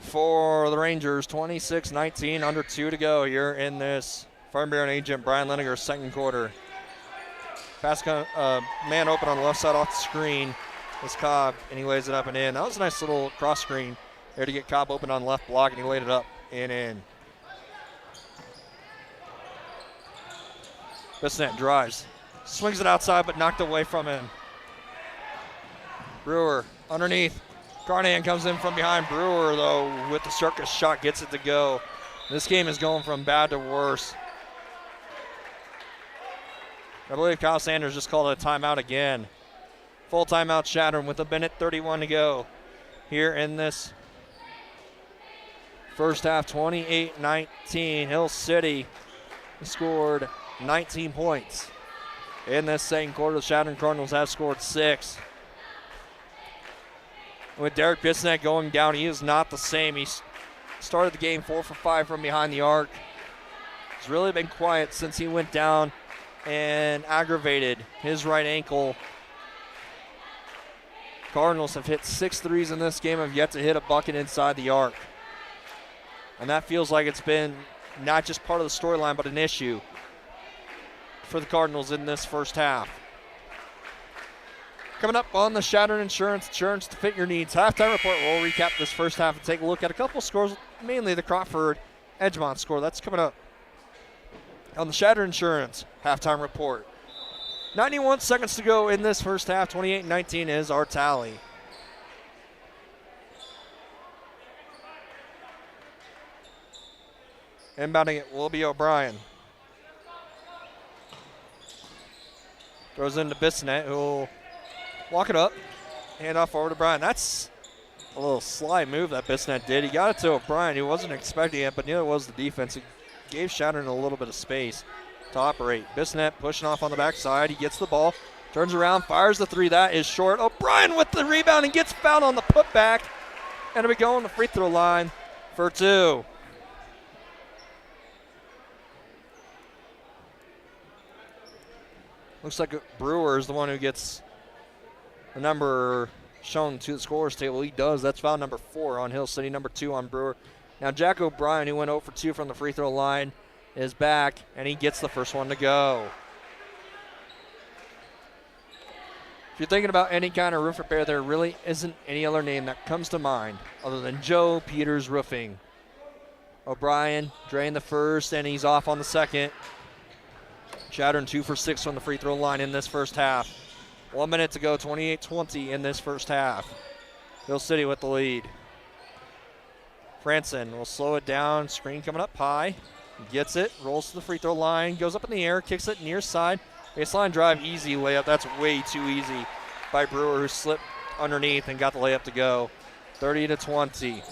for the Rangers. 26-19, under 2 to go here in this Farm Bureau agent Brian Leniger's second quarter. Pass man open on the left side off the screen is Cobb, and he lays it up and in. That was a nice little cross screen there to get Cobb open on the left block, and he laid it up and in. Bissonnette drives, swings it outside, but knocked away from him. Brewer underneath. Carnahan comes in from behind. Brewer, though, with the circus shot, gets it to go. This game is going from bad to worse. I believe Kyle Sanders just called a timeout again. Full timeout Chadron with 1:31 to go here in this First half 28-19. Hill City scored 19 points. In this second quarter, the Chadron Cardinals have scored 6. With Derek Bissonnette going down, he is not the same. He started the game 4 for 5 from behind the arc. He's really been quiet since he went down and aggravated his right ankle. Cardinals have hit 6 threes in this game, have yet to hit a bucket inside the arc. And that feels like it's been not just part of the storyline, but an issue for the Cardinals in this first half. Coming up on the Chadron Insurance to fit your needs halftime report, we'll recap this first half and take a look at a couple scores, mainly the Crawford Edgemont score. That's coming up on the Chadron Insurance halftime report. 91 seconds to go in this first half. 28-19 is our tally. Inbounding it will be O'Brien. Throws into Bissonnette, who will walk it up. Hand off over to Bryan. That's a little sly move that Bissonnette did. He got it to O'Brien. He wasn't expecting it, but neither was the defense. He gave Chadron a little bit of space to operate. Bissonnette pushing off on the backside. He gets the ball, turns around, fires the three. That is short. O'Brien with the rebound and gets fouled on the putback. And we go on the free throw line for 2. Looks like Brewer is the one who gets the number shown to the scorers table. He does. That's foul number 4 on Hill City, number 2 on Brewer. Now Jack O'Brien, who went 0 for 2 from the free throw line, is back, and he gets the first one to go. If you're thinking about any kind of roof repair, there really isn't any other name that comes to mind other than Joe Peters Roofing. O'Brien drained the first, and he's off on the second. Chadron 2 for 6 from the free throw line in this first half. 1 minute to go, 28-20 in this first half. Hill City with the lead. Franson will slow it down. Screen coming up high. Gets it, rolls to the free throw line, goes up in the air, kicks it near side. Baseline drive, easy layup. That's way too easy by Brewer, who slipped underneath and got the layup to go. 30-20.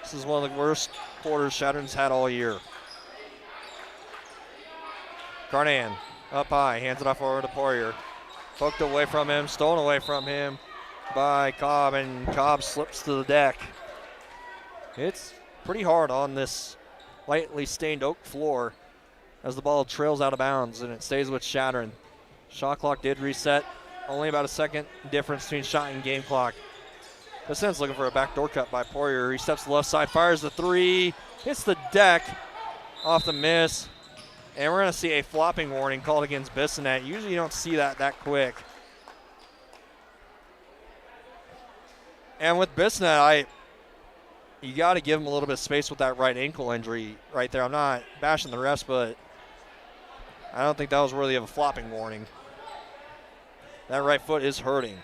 This is one of the worst quarters Chadron's had all year. Carnahan up high, hands it off over to Poirier. Poked away from him, stolen away from him by Cobb, and Cobb slips to the deck. It's pretty hard on this lightly stained oak floor as the ball trails out of bounds, and it stays with Chadron. Shot clock did reset. Only about a second difference between shot and game clock. Bissonnette's looking for a backdoor cut by Poirier. He steps to the left side, fires the three, hits the deck off the miss. And we're going to see a flopping warning called against Bissonnette. Usually you don't see that quick. And with Bissonnette, you got to give him a little bit of space with that right ankle injury right there. I'm not bashing the refs, but I don't think that was worthy of a flopping warning. That right foot is hurting.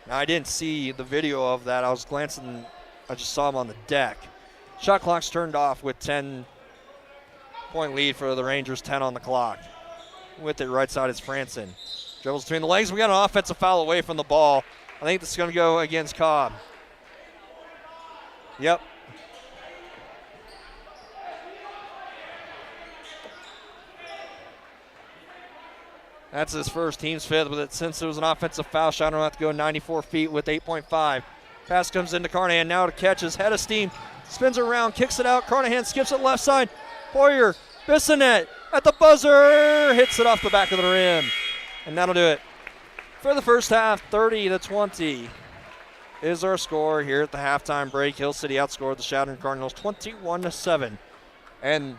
Now, I didn't see the video of that. I was glancing. I just saw him on the deck. Shot clock's turned off with 10-point lead for the Rangers, 10 on the clock. With it right side is Franson. Dribbles between the legs. We got an offensive foul away from the ball. I think this is going to go against Cobb. Yep. That's his first, team's 5th with it. Since it was an offensive foul, Chadron will have to go 94 feet with 8.5. Pass comes into Carnahan now to catch his head of steam. Spins around, kicks it out. Carnahan skips it left side. Poirier, Bissonnette at the buzzer. Hits it off the back of the rim. And that'll do it. For the first half, 30-20 is our score here at the halftime break. Hill City outscored the Chadron Cardinals 21-7. And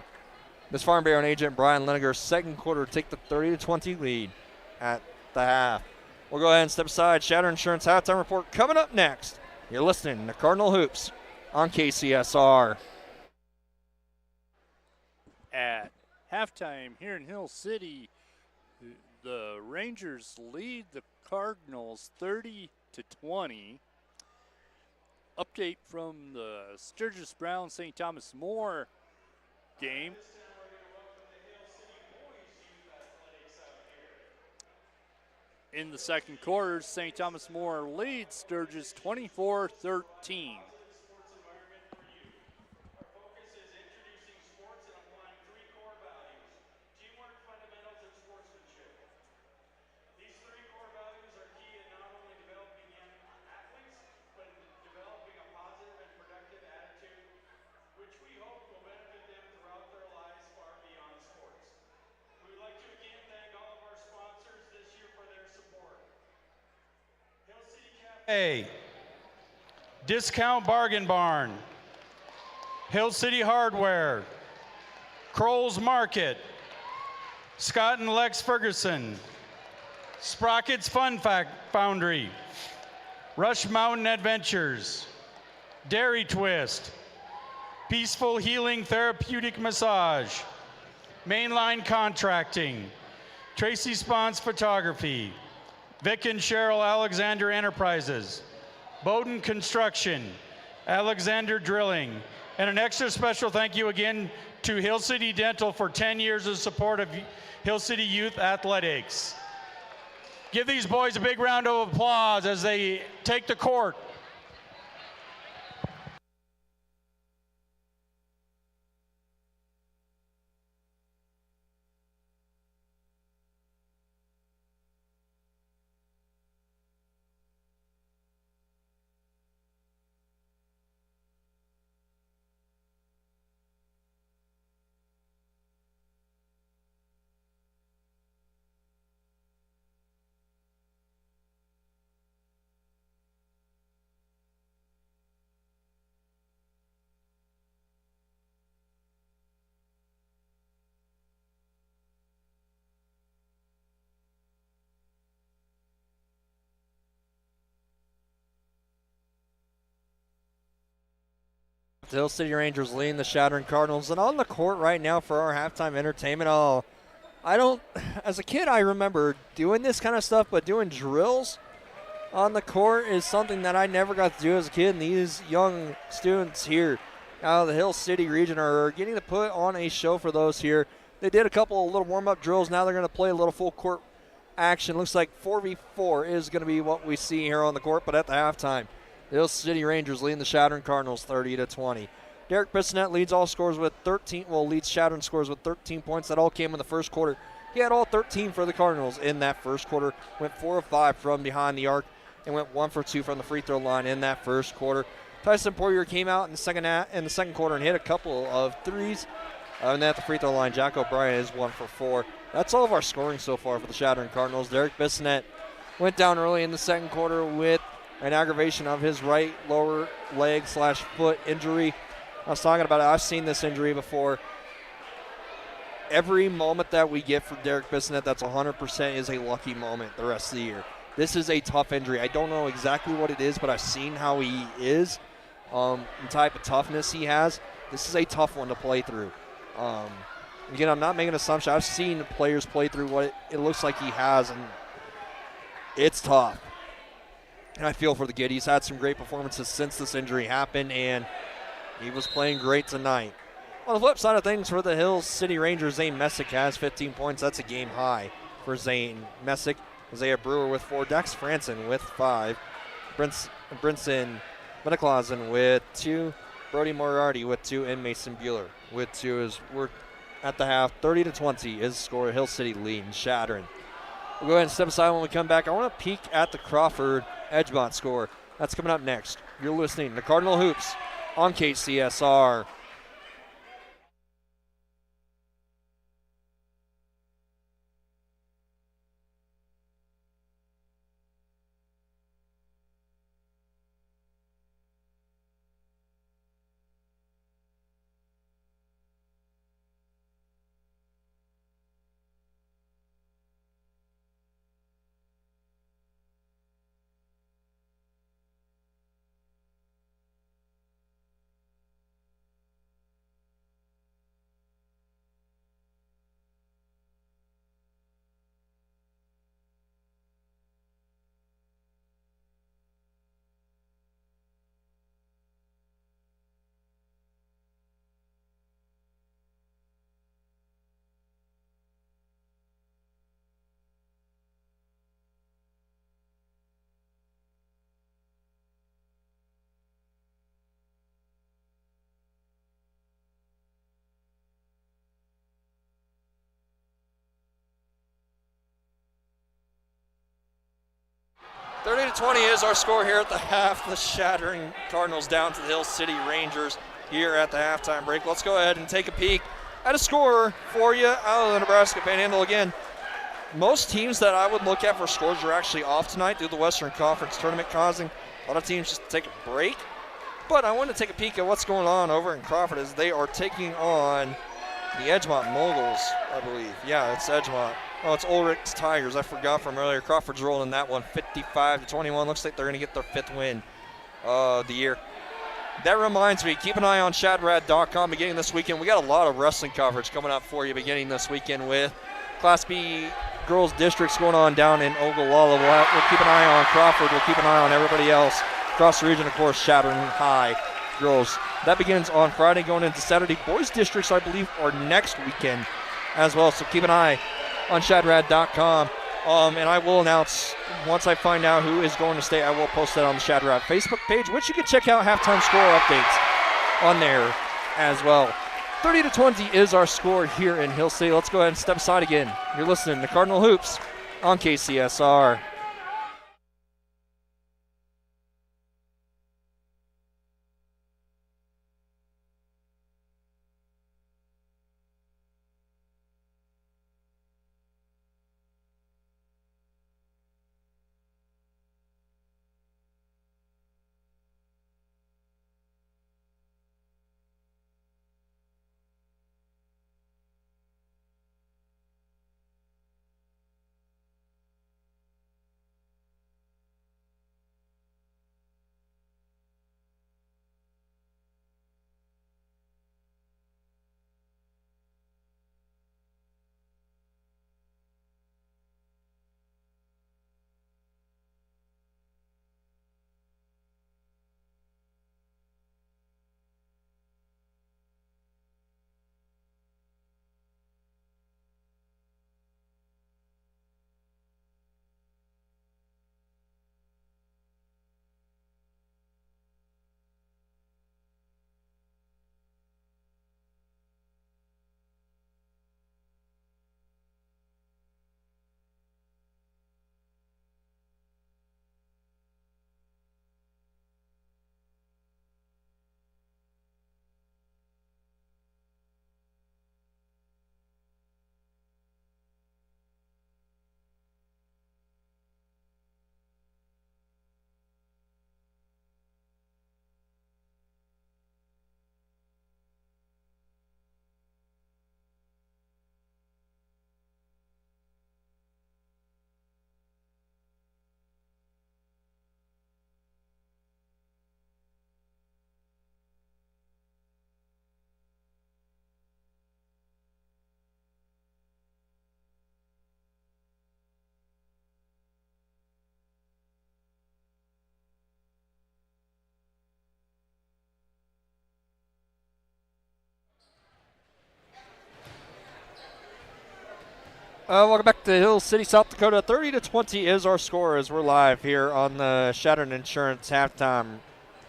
Miss Farm Bureau agent Brian Leniger's second quarter take the 30-20 lead at the half. We'll go ahead and step aside. Chadron Insurance halftime report coming up next. You're listening to Cardinal Hoops on KCSR. At halftime here in Hill City, the Rangers lead the Cardinals 30-20. Update from the Sturgis Brown St. Thomas More game. In the second quarter, St. Thomas More leads Sturgis 24-13. A. Discount Bargain Barn, Hill City Hardware, Kroll's Market, Scott and Lex Ferguson, Sprocket's Fun Foundry, Rush Mountain Adventures, Dairy Twist, Peaceful Healing Therapeutic Massage, Mainline Contracting, Tracy Spons Photography, Vic and Cheryl Alexander Enterprises, Bowden Construction, Alexander Drilling, and an extra special thank you again to Hill City Dental for 10 years of support of Hill City Youth Athletics. Give these boys a big round of applause as they take the court. The Hill City Rangers leading the Chadron Cardinals. And on the court right now for our halftime entertainment, as a kid I remember doing this kind of stuff, but doing drills on the court is something that I never got to do as a kid. And these young students here out of the Hill City region are getting to put on a show for those here. They did a couple of little warm-up drills. Now they're going to play a little full court action. Looks like 4v4 is going to be what we see here on the court, but at the halftime, the Hill City Rangers leading the Chadron Cardinals 30-20. Derek Bissonette leads Chadron scores with 13 points. That all came in the first quarter. He had all 13 for the Cardinals in that first quarter. Went 4 of 5 from behind the arc and went 1 for 2 from the free throw line in that first quarter. Tyson Poirier came out in the second quarter and hit a couple of threes. And then at the free throw line, Jack O'Brien is 1 for 4. That's all of our scoring so far for the Chadron Cardinals. Derek Bissonette went down early in the second quarter with an aggravation of his right lower leg / foot injury. I was talking about it. I've seen this injury before. Every moment that we get from Derek Bissonette that's 100% is a lucky moment the rest of the year. This is a tough injury. I don't know exactly what it is, but I've seen how he is, the type of toughness he has. This is a tough one to play through. Again, I'm not making an assumption. I've seen players play through what it looks like he has, and it's tough. And I feel for the kid. He's had some great performances since this injury happened, and he was playing great tonight. On the flip side of things, for the Hill City Rangers, Zane Messick has 15 points. That's a game high for Zane Messick. Isaiah Brewer with 4. Dex Franson with 5. Brinson Metaclausen with 2. Brody Moriarty with 2. And Mason Bueller with 2. As we're at the half, 30-20 is the score. Hill City leading Chadron. We'll go ahead and step aside when we come back. I want to peek at the Crawford Edgemont score. That's coming up next. You're listening to Cardinal Hoops on KCSR. $30-20 is our score here at the half. The Chadron Cardinals down to the Hill City Rangers here at the halftime break. Let's go ahead and take a peek at a score for you out of the Nebraska Panhandle again. most teams that I would look at for scores are actually off tonight through the Western Conference tournament, causing a lot of teams just to take a break. But I want to take a peek at what's going on over in Crawford as they are taking on the Edgemont Moguls, I believe. Yeah, it's Edgemont. Oh, it's Ulrich's Tigers. I forgot from earlier. Crawford's rolling that one 55-21. Looks like they're going to get their 5th win of the year. That reminds me, keep an eye on shadrad.com beginning this weekend. We got a lot of wrestling coverage coming up for you beginning this weekend with Class B girls districts going on down in Ogallala. We'll keep an eye on Crawford. We'll keep an eye on everybody else across the region. Of course, Chadron High girls. That begins on Friday going into Saturday. Boys districts, I believe, are next weekend as well. So keep an eye on shadrad.com. And I will announce once I find out who is going to stay. I will post that on the Shadrad Facebook page, which you can check out halftime score updates on there as well. 30-20 is our score here in Hill City. Let's go ahead and step aside again. You're listening to Cardinal Hoops on KCSR. Welcome back to Hill City, South Dakota. 30-20 is our score as we're live here on the Chadron Insurance Halftime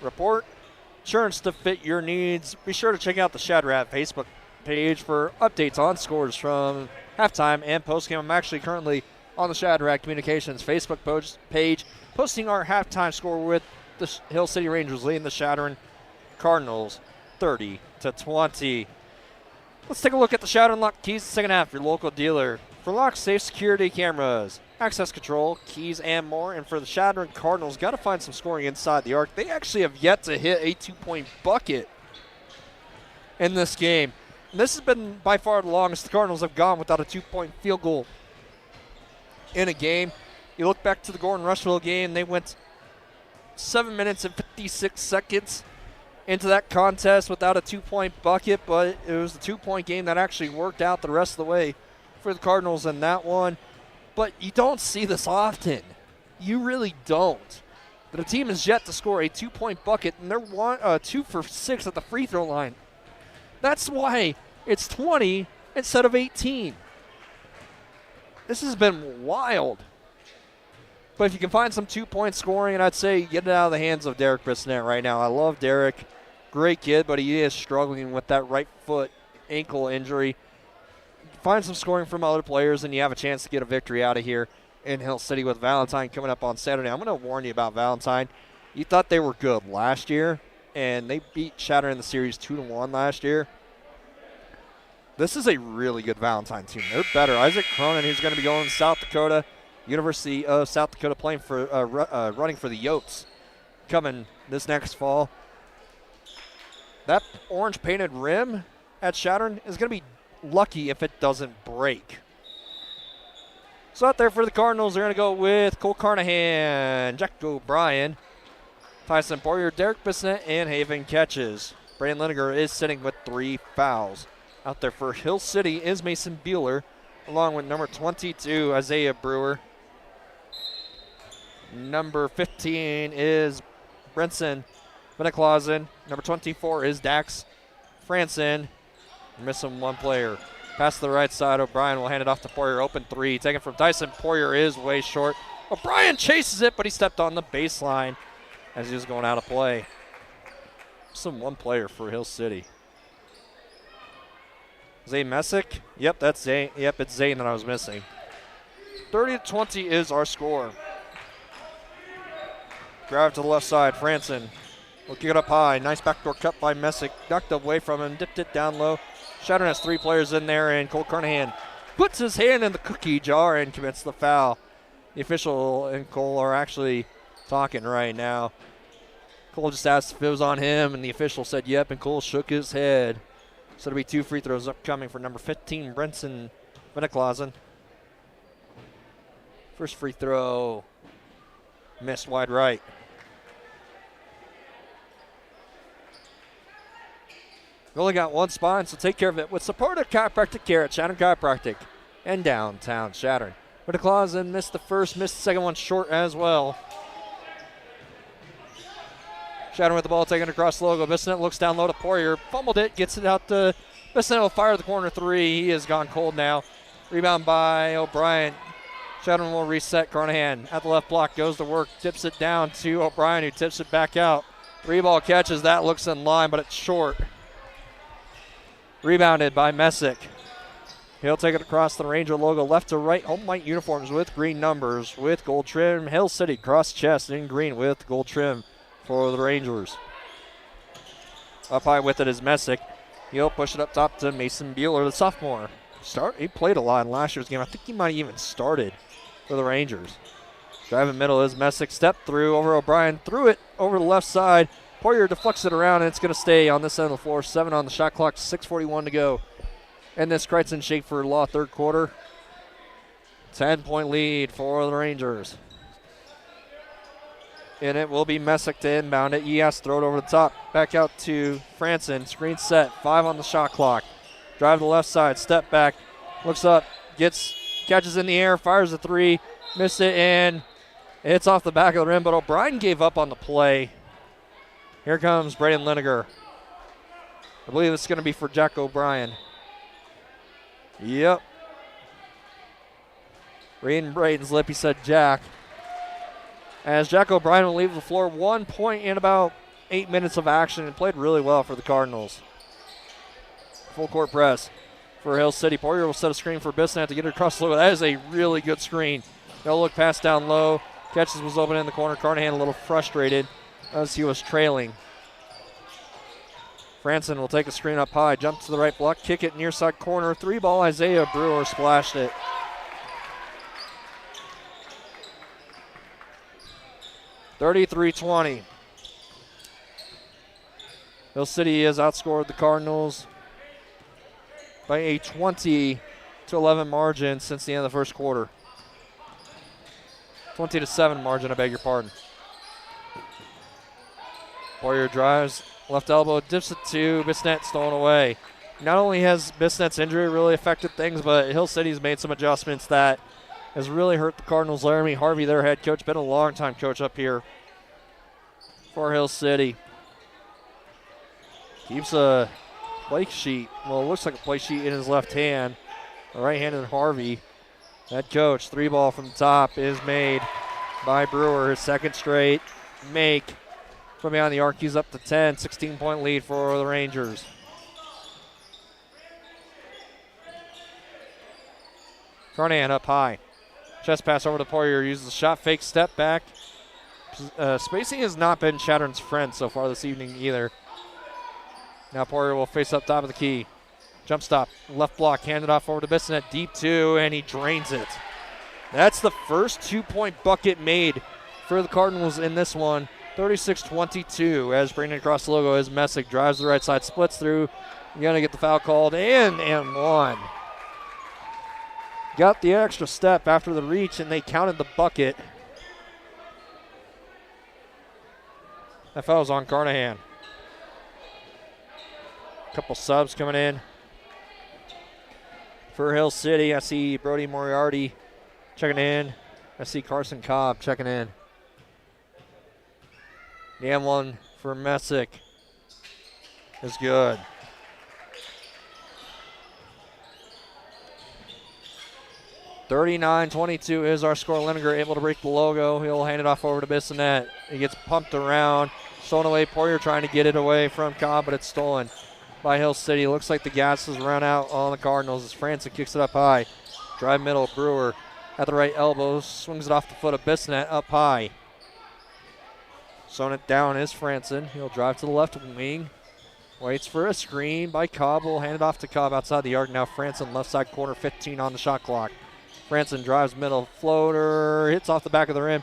Report. Insurance to fit your needs. Be sure to check out the Shadrad Facebook page for updates on scores from halftime and postgame. I'm actually currently on the Shadrad Communications Facebook page posting our halftime score with the Hill City Rangers leading the Chadron Cardinals 30-20. Let's take a look at the Chadron Lock Keys second half, your local dealer for lock, safe, security cameras, access control, keys, and more. And for the Chadron Cardinals, got to find some scoring inside the arc. They actually have yet to hit a 2-point bucket in this game. And this has been by far the longest the Cardinals have gone without a 2-point field goal in a game. You look back to the Gordon-Rushville game, they went 7 minutes and 56 seconds into that contest without a 2-point bucket, but it was the 2-point game that actually worked out the rest of the way for the Cardinals in that one. But you don't see this often. You really don't. But a team has yet to score a 2-point bucket, and they're 2 for 6 at the free throw line. That's why it's 20 instead of 18. This has been wild. But if you can find some 2-point scoring, and I'd say get it out of the hands of Derek Bissonette right now. I love Derek. Great kid, but he is struggling with that right foot ankle injury. Find some scoring from other players, and you have a chance to get a victory out of here in Hill City with Valentine coming up on Saturday. I'm going to warn you about Valentine. You thought they were good last year, and they beat Chadron in the series 2-1 last year. This is a really good Valentine team. They're better. Isaac Cronin, who's going to be going to South Dakota, University of South Dakota, playing for running for the Yotes, coming this next fall. That orange painted rim at Chadron is going to be lucky if it doesn't break. So out there for the Cardinals, they're going to go with Cole Carnahan, Jack O'Brien, Tyson Poirier, Derek Bissonnette, and Haven Catches. Brandon Liniger is sitting with 3 fouls. Out there for Hill City is Mason Bueller, along with number 22, Isaiah Brewer. Number 15 is Brenson Vinniclausen. Number 24 is Dax Franson. We're missing one player. Pass to the right side. O'Brien will hand it off to Poirier. Open three. Taken from Tyson. Poirier is way short. O'Brien chases it, but he stepped on the baseline as he was going out of play. Some one player for Hill City. Zane Messick. Yep, that's Zane. Yep, it's Zane that I was missing. 30-20 is our score. Drive to the left side. Franson will kick it up high. Nice backdoor cut by Messick. Ducked away from him. Dipped it down low. Chadron has 3 players in there, and Cole Carnahan puts his hand in the cookie jar and commits the foul. The official and Cole are actually talking right now. Cole just asked if it was on him, and the official said yep, and Cole shook his head. So there'll be 2 free throws upcoming for number 15, Brenson Vinniclausen. First free throw, missed wide right. We only got one spine, so take care of it with supportive chiropractic care at Chadron Chiropractic and downtown Chadron. Vinniclausen missed the first, missed the second one short as well. Chadron with the ball taken across the logo. Bissonnette looks down low to Poirier. Fumbled it, gets it out to Bissonnette. Will fire the corner 3. He has gone cold now. Rebound by O'Brien. Chadron will reset. Carnahan at the left block goes to work. Tips it down to O'Brien, who tips it back out. 3-ball catches. That looks in line, but it's short. Rebounded by Messick. He'll take it across the Ranger logo left to right. Home white uniforms with green numbers with gold trim. Hill City cross chest in green with gold trim for the Rangers. Up high with it is Messick. He'll push it up top to Mason Bueller, the sophomore. He played a lot in last year's game. I think he might have even started for the Rangers. Driving middle is Messick. Step through over O'Brien. Threw it over the left side. Poirier deflects it around, and it's going to stay on this end of the floor. 7 on the shot clock, 6:41 to go. And this Creighton Schaefer Law third quarter. 10-point lead for the Rangers. And it will be Messick to inbound it. Yes, throw it over the top. Back out to Franson. Screen set. 5 on the shot clock. Drive to the left side. Step back. Looks up. Catches in the air. Fires a 3. Missed it, and it's off the back of the rim. But O'Brien gave up on the play. Here comes Braden Liniger. I believe it's going to be for Jack O'Brien. Yep. Reading Braden's lip, he said Jack. As Jack O'Brien will leave the floor, 1 point in about 8 minutes of action, and played really well for the Cardinals. Full court press for Hill City. Poirier will set a screen for Bissonnette to get it across the logo. That is a really good screen. No look pass down low. Catches was open in the corner. Carnahan a little frustrated as he was trailing. Franson will take a screen up high, jump to the right block, kick it near side corner. 3-ball, Isaiah Brewer splashed it. (33-20). Hill City has outscored the Cardinals by a 20-11 margin since the end of the first quarter. 20-7 margin, I beg your pardon. Poirier drives, left elbow, dips it to Bissonnette, stolen away. Not only has Bissonnette's injury really affected things, but Hill City's made some adjustments that has really hurt the Cardinals. Laramie Harvey, their head coach, been a long-time coach up here for Hill City. Keeps a play sheet, well, it looks like a play sheet in his left hand. The right-handed Harvey, head coach. 3-ball from the top is made by Brewer, his second straight make. From behind the arc, he's up to 10, 16-point lead for the Rangers. Carnahan up high. Chest pass over to Poirier, uses the shot fake, step back. Spacing has not been Chadron's friend so far this evening either. Now Poirier will face up top of the key. Jump stop, left block, handed off over to Bissonette, deep 2, and he drains it. That's the first 2-point bucket made for the Cardinals in this one. 36-22 as bringing across the logo is Messick. Drives the right side, splits through. Going to get the foul called and one. Got the extra step after the reach, and they counted the bucket. That foul's on Carnahan. Couple subs coming in for Hill City. I see Brody Moriarty checking in. I see Carson Cobb checking in. The M1 for Messick is good. (39-22) is our score. Leninger able to break the logo. He'll hand it off over to Bissonette. He gets pumped around. Stolen away. Poirier trying to get it away from Cobb, but it's stolen by Hill City. Looks like the gas has run out on the Cardinals as Franson kicks it up high. Drive middle. Brewer at the right elbow. Swings it off the foot of Bissonette up high. Sewing it down is Franson. He'll drive to the left wing. Waits for a screen by Cobb. Will hand it off to Cobb outside the arc. Now Franson left side corner, 15 on the shot clock. Franson drives middle, floater, hits off the back of the rim.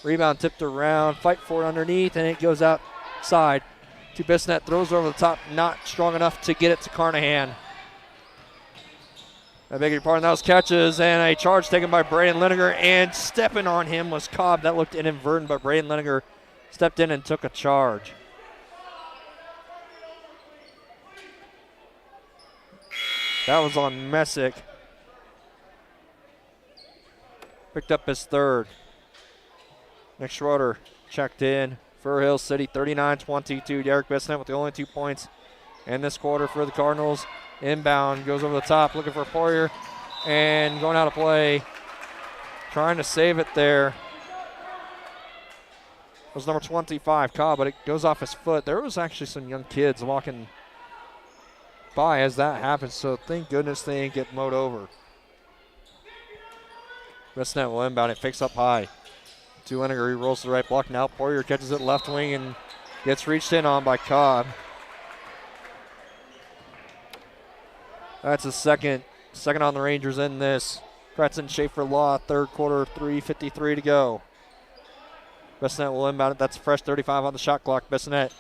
Rebound tipped around, fight for it underneath, and it goes outside to Bissonette. Throws over the top, not strong enough to get it to Carnahan. I beg your pardon, that was catches, and a charge taken by Braden Leninger, and stepping on him was Cobb. That looked inadvertent, but Braden Leninger stepped in and took a charge. That was on Messick. Picked up his third. Nick Schroeder checked in for Hill City, 39-22. Derek Bissonette with the only 2 points in this quarter for the Cardinals. Inbound, goes over the top, looking for Poirier, and going out of play. Trying to save it there. It was number 25, Cobb, but it goes off his foot. There was actually some young kids walking by as that happened, so thank goodness they didn't get mowed over. Bissonette will inbound it, fakes up high. To Leninger, he rolls to the right block. Now Poirier catches it left wing and gets reached in on by Cobb. That's his second on the Rangers in this. Kretson Schaefer Law, third quarter, 3:53 to go. Bissonette will inbound it. That's a fresh 35 on the shot clock. Bissonette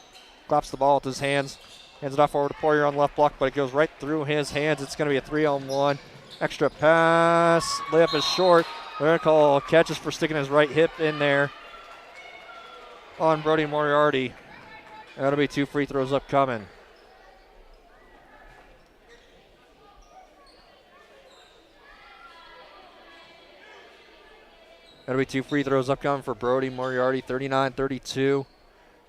claps the ball with his hands. Hands it off over to Poirier on the left block, but it goes right through his hands. It's going to be a 3-on-1. Extra pass. Layup is short. They're going to call catches for sticking his right hip in there on Brody Moriarty. That'll be 2 free throws upcoming. That'll be 2 free throws upcoming for Brody Moriarty, 39-32.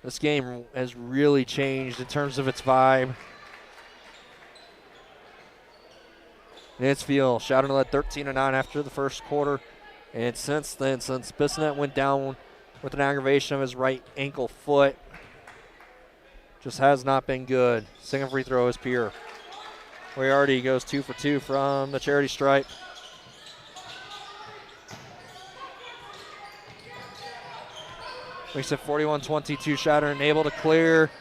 This game has really changed in terms of its vibe. Mansfield Chadron led 13-9 after the first quarter. And since then, since Bissonette went down with an aggravation of his right ankle foot, just has not been good. Second free throw is Pierre. Moriarty goes 2 for 2 from the charity stripe. Makes it 41-22. Chadron able to clear,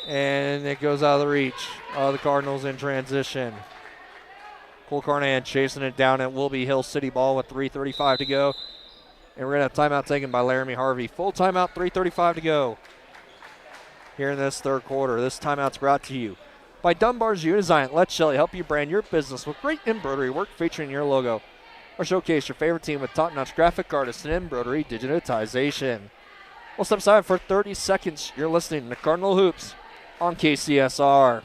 and it goes out of the reach of the Cardinals in transition. Cole Carnahan chasing it down. It will be Hill City ball with 3:35 to go. And we're going to have timeout taken by Laramie Harvey. Full timeout, 3:35 to go here in this third quarter. This timeout's brought to you by Dunbar's Unidesign. Let Shelley help you brand your business with great embroidery work featuring your logo. Or showcase your favorite team with top-notch graphic artists and embroidery digitization. We'll step aside for 30 seconds. You're listening to Cardinal Hoops on KCSR.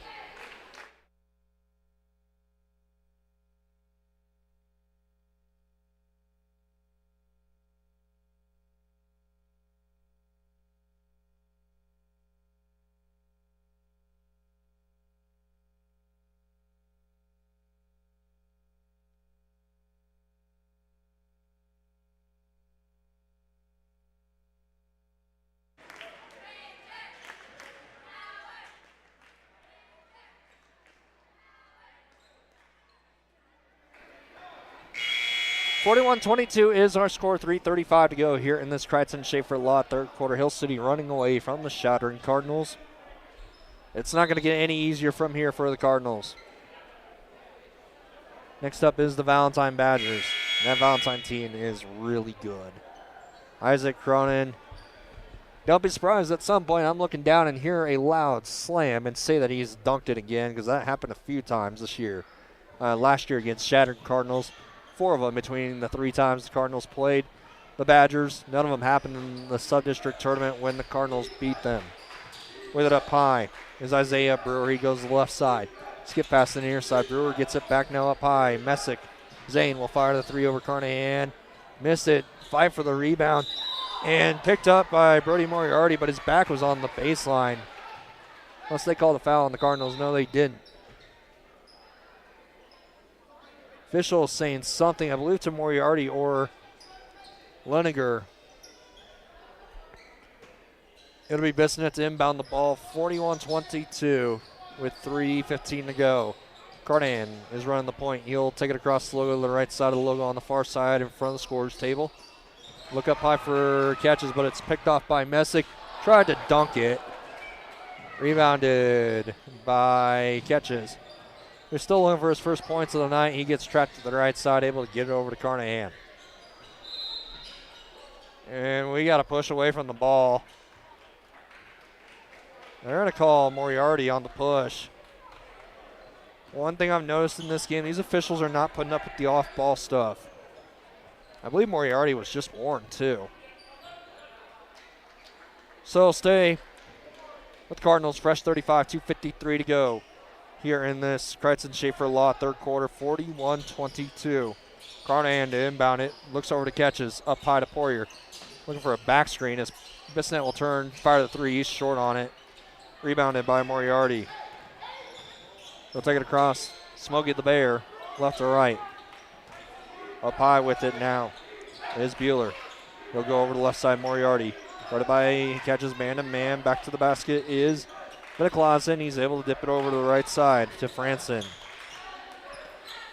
(41-22) is our score. 3:35 to go here in this Kretson Schaefer Law third quarter. Hill City running away from the Chadron Cardinals. It's not going to get any easier from here for the Cardinals. Next up is the Valentine Badgers. And that Valentine team is really good. Isaac Cronin. Don't be surprised at some point I'm looking down and hear a loud slam and say that he's dunked it again, because that happened a few times this year. Last year against Chadron Cardinals, 4 of them between the 3 times the Cardinals played the Badgers. None of them happened in the sub-district tournament when the Cardinals beat them. With it up high is Isaiah Brewer. He goes to the left side. Skip past the near side. Brewer gets it back now up high. Messick. Zane will fire the 3 over Carnahan. Missed it. Fight for the rebound. And picked up by Brody Moriarty, but his back was on the baseline. Unless they called a foul on the Cardinals. No, they didn't. Official saying something, I believe, to Moriarty or Leniger. It'll be Bissonnette to inbound the ball, 41-22 with 3:15 to go. Carnahan is running the point. He'll take it across the logo to the right side of the logo on the far side in front of the scorer's table. Look up high for catches, but it's picked off by Messick. Tried to dunk it. Rebounded by Catches. They're still looking for his first points of the night. He gets trapped to the right side, able to get it over to Carnahan. And we got to push away from the ball. They're going to call Moriarty on the push. One thing I've noticed in this game, these officials are not putting up with the off-ball stuff. I believe Moriarty was just warned, too. So stay with the Cardinals, fresh 35, 2:53 to go here in this Kreitzen-Schaefer Law third quarter, 41-22. Carnahan to inbound it, looks over to Catches, up high to Poirier. Looking for a back screen as Bissonnette will turn, fire the 3, he's short on it. Rebounded by Moriarty. He'll take it across, Smokey the Bear, left to right. Up high with it now is Bueller. He'll go over to the left side, Moriarty. Guarded by Catches man-to-man. Back to the basket is Clausen. He's able to dip it over to the right side to Franson.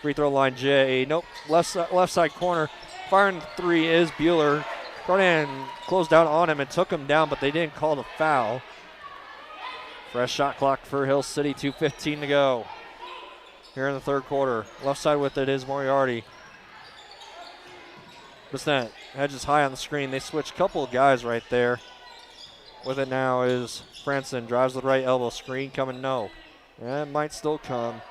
Free throw line, Jay. Nope, left side corner. Firing the 3 is Bueller. Carnahan closed out on him and took him down, but they didn't call the foul. Fresh shot clock for Hill City, 2:15 to go here in the third quarter. Left side with it is Moriarty. Bissonnette hedges high on the screen. They switch a couple of guys right there. With it now is Franson. Drives the right elbow. Screen coming, no. And it might still come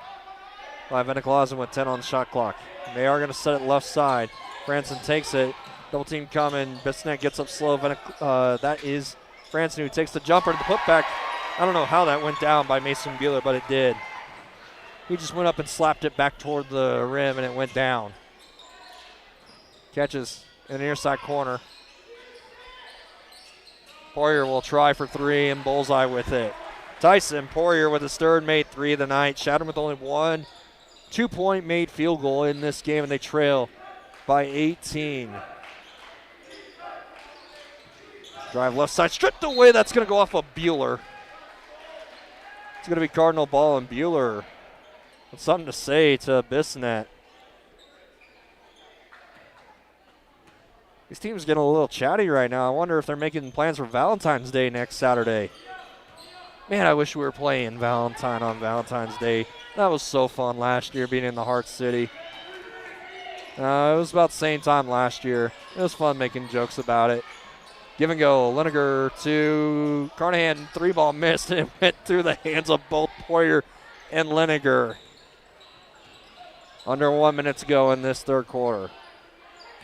by Veniclausen with 10 on the shot clock. They are going to set it left side. Franson takes it. Double team coming. Bissonnette gets up slow. That is Franson who takes the jumper to the putback. I don't know how that went down by Mason Bueller, but it did. He just went up and slapped it back toward the rim, and it went down. Catches in the near side corner. Poirier will try for 3 and bullseye with it. Tyson Poirier with his third made 3 of the night. Chadron with only 1 2-point made field goal in this game, and they trail by 18. Drive left side, stripped away. That's going to go off of Bueller. It's going to be Cardinal ball, and Bueller with something to say to Bissonnette. These teams getting a little chatty right now. I wonder if they're making plans for Valentine's Day next Saturday. Man, I wish we were playing Valentine on Valentine's Day. That was so fun last year, being in the Heart City. It was about the same time last year. It was fun making jokes about it. Give and go. Leniger to Carnahan. 3-ball missed, and it went through the hands of both Poirier and Leniger. Under 1 minute to go in this third quarter.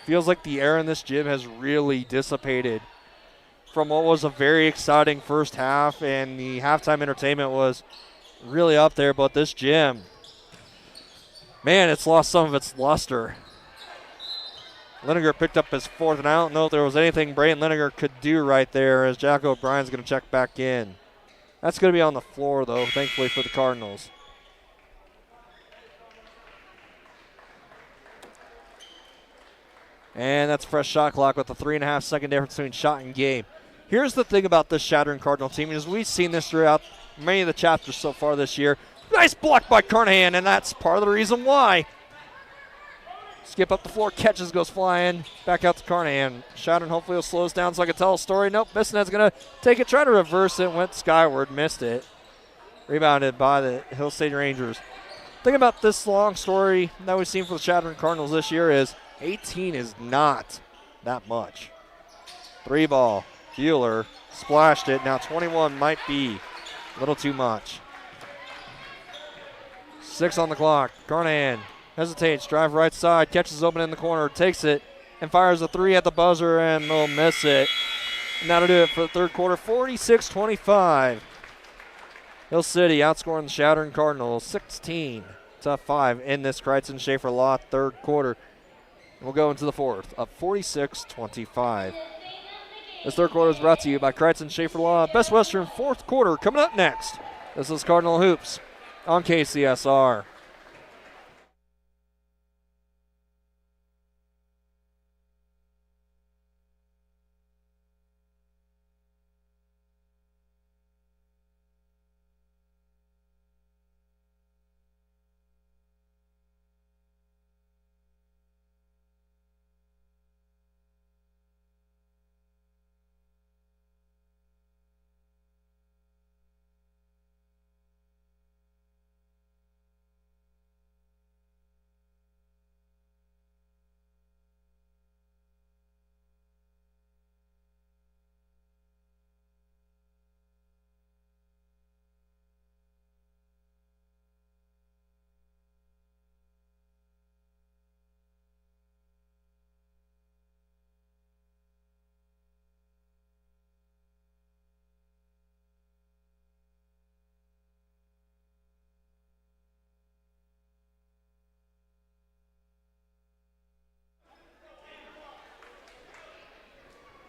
Feels like the air in this gym has really dissipated from what was a very exciting first half, and the halftime entertainment was really up there, but this gym, man, it's lost some of its luster. Leniger picked up his 4th, and I don't know if there was anything Brayden Leniger could do right there, as Jack O'Brien's going to check back in. That's going to be on the floor, though, thankfully for the Cardinals. And that's a fresh shot clock with a 3.5-second difference between shot and game. Here's the thing about this Chadron Cardinal team, is we've seen this throughout many of the chapters so far this year. Nice block by Carnahan, and that's part of the reason why. Skip up the floor, Catches, goes flying, back out to Carnahan. Chadron hopefully will slow us down so I can tell a story. Nope, Bissonnette's going to take it, try to reverse it, went skyward, missed it. Rebounded by the Hill State Rangers. thing about this long story that we've seen for the Chadron Cardinals this year is 18 is not that much. 3 ball. Bueller splashed it. Now 21 might be a little too much. 6 on the clock. Carnahan hesitates, drive right side, catches open in the corner, takes it, and fires a 3 at the buzzer, and they'll miss it. And that'll do it for the third quarter, 46-25. Hill City outscoring the Chadron Cardinals 16-5 in this Kreitzen-Schaefer Law third quarter. We'll go into the fourth, up 46-25. This third quarter is brought to you by Kreitzen-Schaefer Law. Best Western fourth quarter coming up next. This is Cardinal Hoops on KCSR.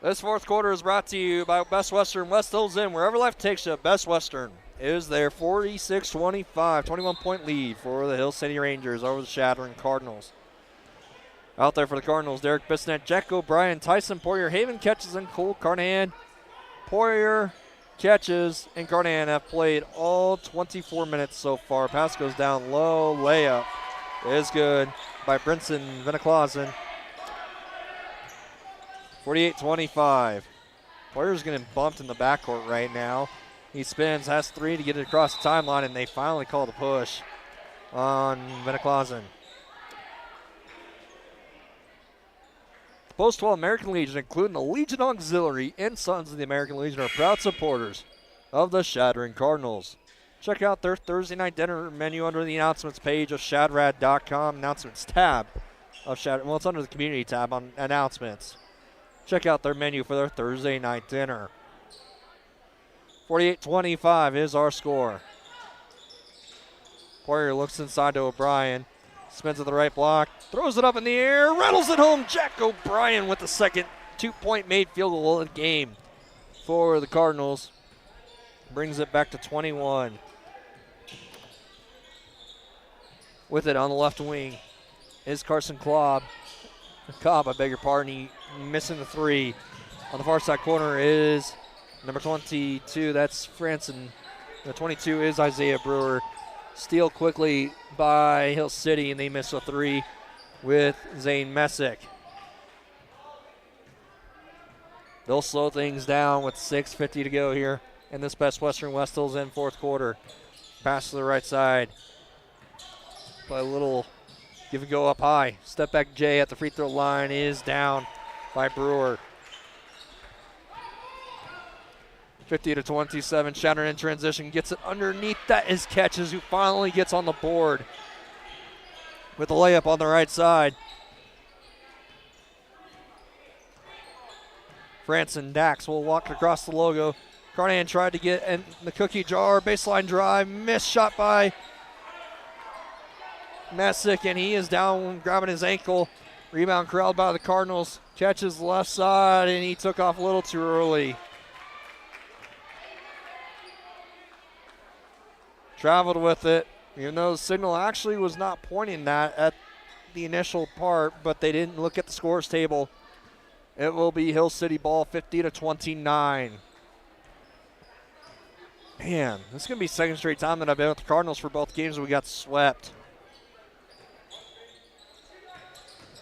This fourth quarter is brought to you by Best Western. West Hills Inn, wherever life takes you. Best Western is their 46-25, 21-point lead for the Hill City Rangers over the Chadron Cardinals. Out there for the Cardinals, Derek Bissonnette, Jack O'Brien, Tyson Poirier, Haven catches, and Cole Carnahan. Poirier catches, and Carnahan have played all 24 minutes so far. Pass goes down low, layup is good by Brinson Veneklausen. 48-25. Poirier's getting bumped in the backcourt right now. He spins, has 3 to get it across the timeline, and they finally call the push on Veneklausen. The Post-12 American Legion, including the Legion Auxiliary and Sons of the American Legion, are proud supporters of the Chadron Cardinals. Check out their Thursday night dinner menu under the announcements page of shadrad.com. Announcements tab of Shadron. Well, it's under the community tab on announcements. Check out their menu for their Thursday night dinner. 48-25 is our score. Poirier looks inside to O'Brien. Spins to the right block. Throws it up in the air. Rattles it home. Jack O'Brien with the second 2-point made field goal of the game for the Cardinals. Brings it back to 21. With it on the left wing is Carson Cobb, I beg your pardon. He missing the 3. On the far side corner is number 22. That's Franson. The 22 is Isaiah Brewer. Steal quickly by Hill City, and they miss a 3 with Zane Messick. They'll slow things down with 6:50 to go here in this Best Western West Hills Inn fourth quarter. Pass to the right side. Play a little give and go up high. Step back Jay at the free throw line is down by Brewer. 50-27. Chadron in transition. Gets it underneath. That is Catches, who finally gets on the board with a layup on the right side. Franson Dax will walk across the logo. Carnahan tried to get in the cookie jar. Baseline drive. Missed shot by Messick, and he is down grabbing his ankle. Rebound corralled by the Cardinals. Catches left side, and he took off a little too early. Traveled with it, even though the signal actually was not pointing that at the initial part, but they didn't look at the scores table. It will be Hill City ball, 50-29. Man, this is going to be second straight time that I've been with the Cardinals for both games we got swept.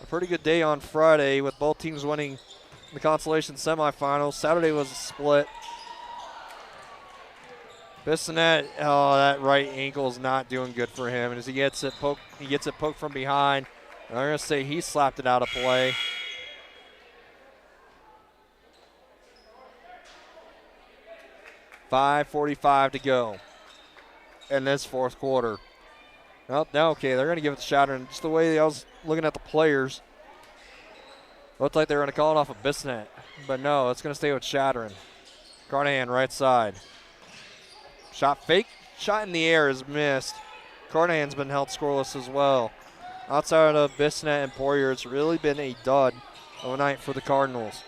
A pretty good day on Friday with both teams winning the consolation semifinals. Saturday was a split. Bissonette, oh, that right ankle is not doing good for him. And as he gets it poked from behind. I'm going to say he slapped it out of play. .5:45 to go in this fourth quarter. Well, now, okay, they're going to give it to Chadron. Just the way I was looking at the players, looked like they were going to call it off of Bissonette. But no, it's going to stay with Chadron. Carnahan, right side. Shot fake. Shot in the air is missed. Carnahan's been held scoreless as well. Outside of Bissonette and Poirier, it's really been a dud of a night for the Cardinals.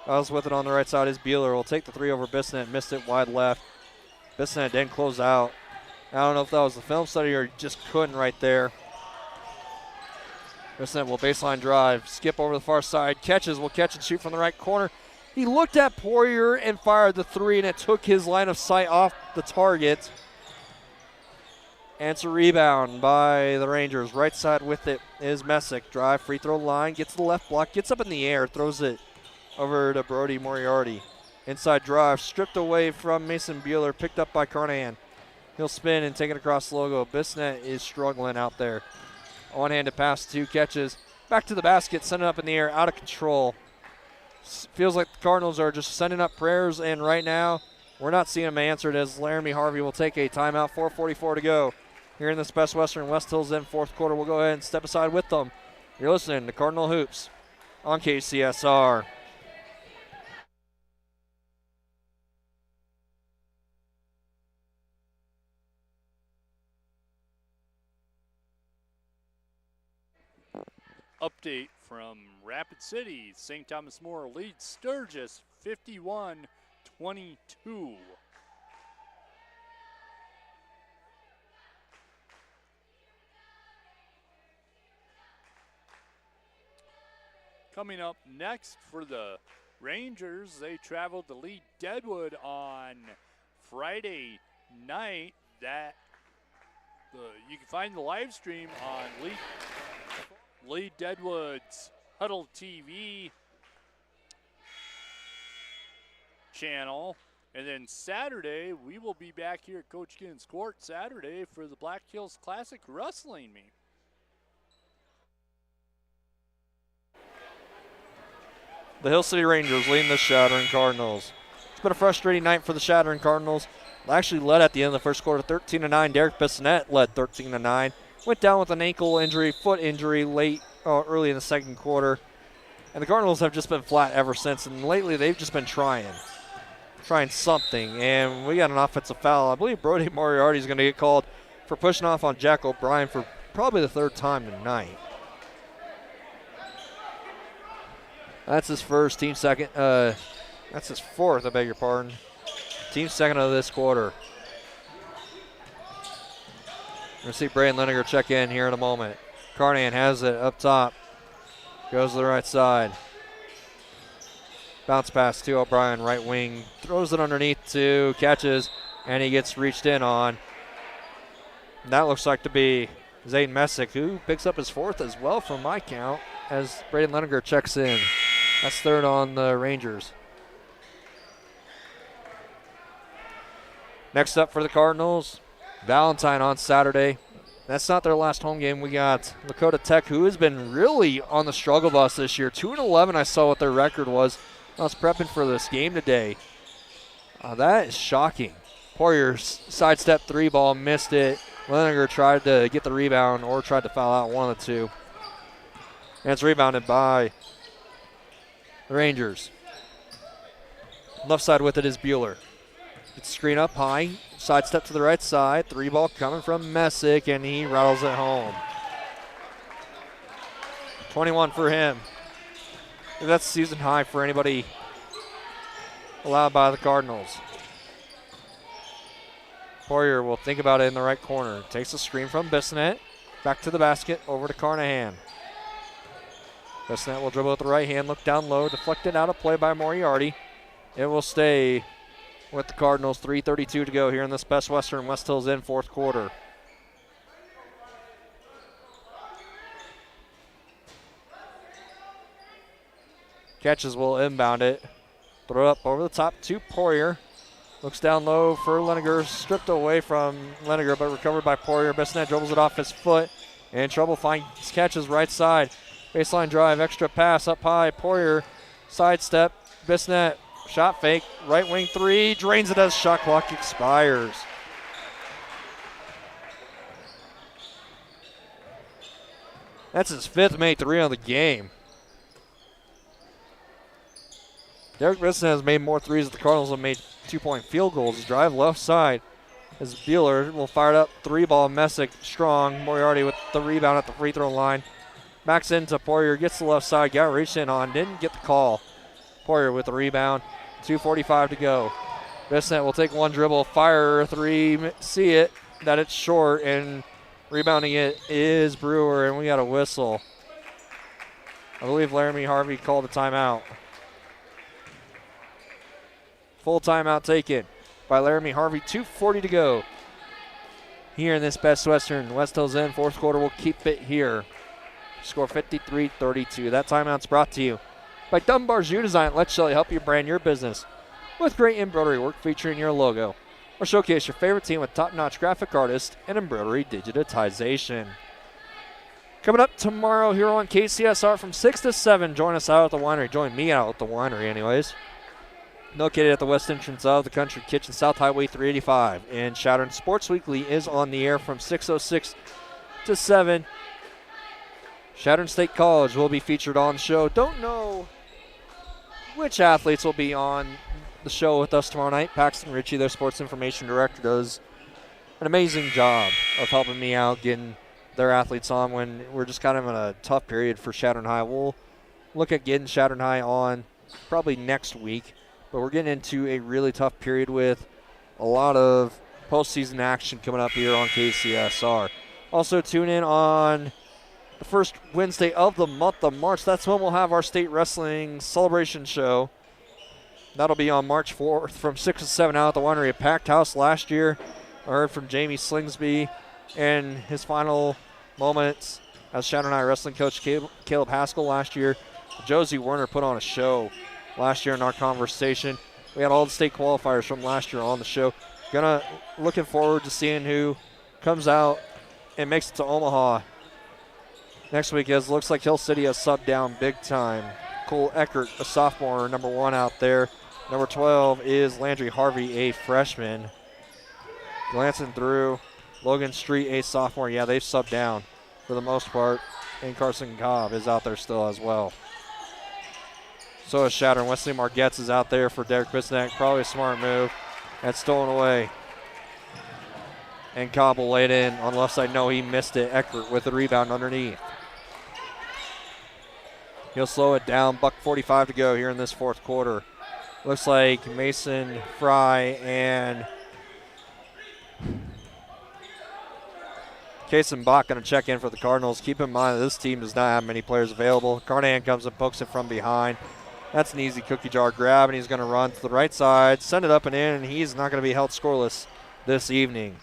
I was with it on the right side is Beeler. Will take the three over Bissonette. Missed it wide left. Bissonette didn't close out. I don't know if that was the film study or just couldn't right there. Bissonette will baseline drive. Skip over the far side. Catches. Will catch and shoot from the right corner. He looked at Poirier and fired the three, and it took his line of sight off the target. And it's a rebound by the Rangers. Right side with it is Messick. Drive, free throw line, gets to the left block, gets up in the air, throws it over to Brody Moriarty. Inside drive, stripped away from Mason Bueller, picked up by Carnahan. He'll spin and take it across the logo. Bissonette is struggling out there. One-handed pass, 2 catches. Back to the basket, send it up in the air, out of control. Feels like the Cardinals are just sending up prayers, and right now we're not seeing them answered as Laramie Harvey will take a timeout. 4:44 to go. Here in this Best Western West Hills in fourth quarter. We'll go ahead and step aside with them. You're listening to Cardinal Hoops on KCSR. Update from Rapid City. St. Thomas More leads Sturgis 51-22. Coming up next for the Rangers, they traveled to Lee Deadwood on Friday night. You can find the live stream on Lee Deadwood's Huddle TV channel. And then Saturday, we will be back here at Coach Ginn's Court Saturday for the Black Hills Classic Wrestling meet. The Hill City Rangers leading the Chadron Cardinals. It's been a frustrating night for the Chadron Cardinals. They actually led at the end of the first quarter 13-9. Derek Bissonette led 13-9. Went down with an ankle injury, foot injury early in the second quarter. And the Cardinals have just been flat ever since. And lately they've just been trying something. And we got an offensive foul. I believe Brody Moriarty is going to get called for pushing off on Jack O'Brien for probably the third time tonight. That's his first, team second. That's his fourth, I beg your pardon. Team second of this quarter. We're going to see Braden Leniger check in here in a moment. Carnahan has it up top. Goes to the right side. Bounce pass to O'Brien, right wing. Throws it underneath to catches, and he gets reached in on. And that looks like to be Zayden Messick, who picks up his fourth as well from my count as Braden Leniger checks in. That's third on the Rangers. Next up for the Cardinals, Valentine on Saturday. That's not their last home game. We got Lakota Tech, who has been really on the struggle bus this year. 2-11, I saw what their record was. I was prepping for this game today. That is shocking. Poirier sidestep three ball, missed it. Leniger tried to get the rebound or tried to foul out, one of the two. And it's rebounded by the Rangers. Left side with it is Bueller. Gets screen up high, sidestep to the right side. Three ball coming from Messick, and he rattles it home. 21 for him. If that's season high for anybody allowed by the Cardinals. Poirier will think about it in the right corner. Takes a screen from Bissonette. Back to the basket, over to Carnahan. Bissonette will dribble with the right hand, look down low, deflected out of play by Moriarty. It will stay with the Cardinals. 3:32 to go here in this Best Western West Hills in fourth quarter. Catches will inbound it. Throw up over the top to Poirier. Looks down low for Leniger, stripped away from Leniger, but recovered by Poirier. Bissonnette dribbles it off his foot, and trouble finds catches right side. Baseline drive, extra pass up high. Poirier, sidestep. Bissonnette, shot fake, right wing three, drains it as shot clock expires. That's his 5th made 3 on the game. Derek Bissonnette has made more threes than the Cardinals have made 2-point field goals. Drive left side as Bueller will fire it up. 3-ball, Messick strong. Moriarty with the rebound at the free throw line. Backs into Poirier, gets the left side, got reached in on, didn't get the call. Poirier with the rebound, 2:45 to go. Bissonnette will take one dribble, fire a 3, see it, that it's short, and rebounding it is Brewer, and we got a whistle. I believe Laramie Harvey called a timeout. Full timeout taken by Laramie Harvey, 2:40 to go. Here in this Best Western, West Hills Inn, 4th quarter, will keep it here. Score 53-32. That timeout's brought to you by Dunbar's U-Design. Let Shelley help you brand your business with great embroidery work featuring your logo. Or showcase your favorite team with top-notch graphic artists and embroidery digitization. Coming up tomorrow here on KCSR from 6 to 7. Join us out at the winery. Join me out at the winery anyways. Located at the west entrance of the Country Kitchen, South Highway 385. And Chadron Sports Weekly is on the air from 6:06 to 7. Chadron State College will be featured on the show. Don't know which athletes will be on the show with us tomorrow night. Paxton Ritchie, their sports information director, does an amazing job of helping me out, getting their athletes on when we're just kind of in a tough period for Chadron High. We'll look at getting Chadron High on probably next week, but we're getting into a really tough period with a lot of postseason action coming up here on KCSR. Also tune in on the first Wednesday of the month of March. That's when we'll have our state wrestling celebration show. That'll be on March 4th from 6 to 7 out at the winery. A packed house last year. I heard from Jamie Slingsby and his final moments as Chadron High wrestling coach Caleb Haskell last year. Josie Werner put on a show last year in our conversation. We had all the state qualifiers from last year on the show. Looking forward to seeing who comes out and makes it to Omaha next week, as looks like Hill City has subbed down big time. Cole Eckert, a sophomore, number 1 out there. Number 12 is Landry Harvey, a freshman. Glancing through, Logan Street, a sophomore. Yeah, they've subbed down for the most part. And Carson Cobb is out there still as well. So is Chadron. Wesley Margetts is out there for Derek Bissonnette. Probably a smart move. That's stolen away. And Cobb will lay it in on the left side. No, he missed it. Eckert with the rebound underneath. He'll slow it down. $1:45 to go here in this 4th quarter. Looks like Mason Fry and Kason Bach going to check in for the Cardinals. Keep in mind that this team does not have many players available. Carnahan comes and pokes it from behind. That's an easy cookie jar grab, and he's going to run to the right side, send it up and in, and he's not going to be held scoreless this evening.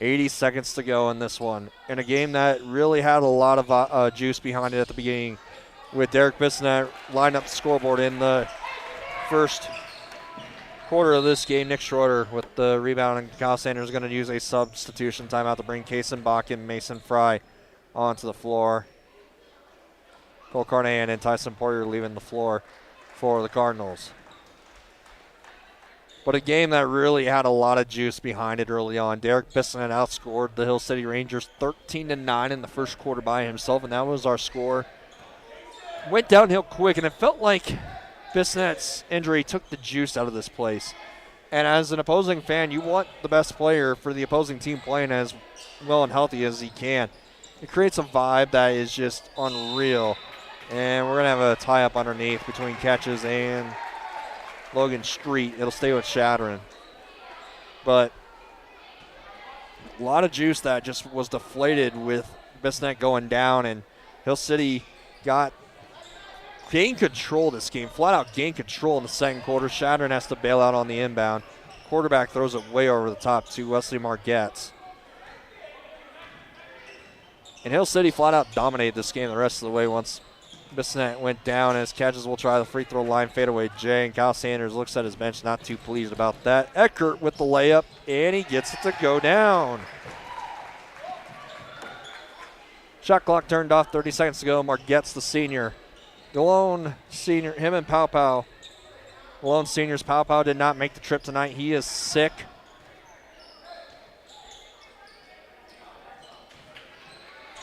$80 seconds to go in this one. In a game that really had a lot of juice behind it at the beginning, with Derek Bissonnette lined up the scoreboard in the first quarter of this game. Nick Schroeder with the rebound, and Kyle Sanders is going to use a substitution timeout to bring Kason Bach and Mason Fry onto the floor. Cole Carnahan and Tyson Poirier leaving the floor for the Cardinals. But a game that really had a lot of juice behind it early on. Derek Bissonnette outscored the Hill City Rangers 13-9 in the first quarter by himself, and that was our score. Went downhill quick, and it felt like Bissonnette's injury took the juice out of this place. And as an opposing fan, you want the best player for the opposing team playing as well and healthy as he can. It creates a vibe that is just unreal. And we're going to have a tie-up underneath between Catches and Logan Street. It'll stay with Chadron. But a lot of juice that just was deflated with Bissonnette going down, and Hill City gained control of this game, flat out gained control in the second quarter. Chadron has to bail out on the inbound. Quarterback throws it way over the top to Wesley Margetts. And Hill City flat out dominated this game the rest of the way once Bissonette went down as Catches will try the free throw line fadeaway J, and Kyle Sanders looks at his bench, not too pleased about that. Eckert with the layup, and he gets it to go down. Shot clock turned off, 30 seconds to go. Margette's the senior. The lone senior, him and Pow Pow. The lone seniors, Pow Pow did not make the trip tonight. He is sick.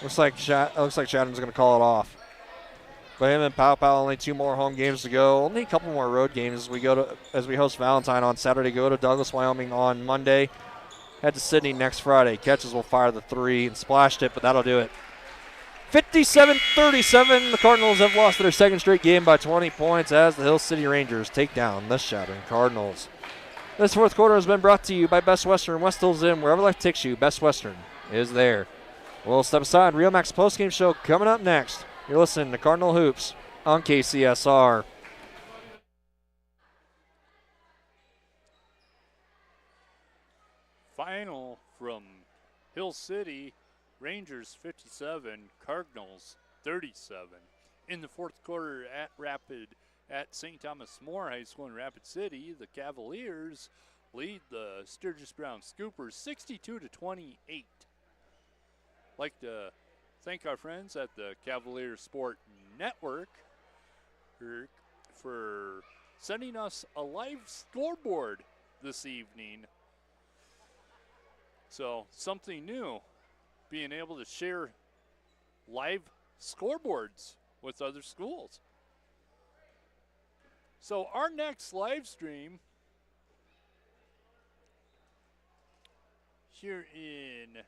Looks like Chadron's going to call it off. But him and Pow Pow, only 2 more home games to go. Only a couple more road games as we host Valentine on Saturday. Go to Douglas, Wyoming on Monday. Head to Sydney next Friday. Catches will fire the 3 and splashed it, but that'll do it. 57-37. The Cardinals have lost their second straight game by 20 points as the Hill City Rangers take down the Chadron Cardinals. This fourth quarter has been brought to you by Best Western. West Hills Inn, wherever life takes you, Best Western is there. We'll step aside. Real Max postgame show coming up next. You're listening to Cardinal Hoops on KCSR. Final from Hill City, Rangers 57, Cardinals 37. In the fourth quarter at St. Thomas More High School in Rapid City, the Cavaliers lead the Sturgis Brown Scoopers 62-28. Like to thank our friends at the Cavalier Sport Network for sending us a live scoreboard this evening. So something new, being able to share live scoreboards with other schools. So our next live stream here in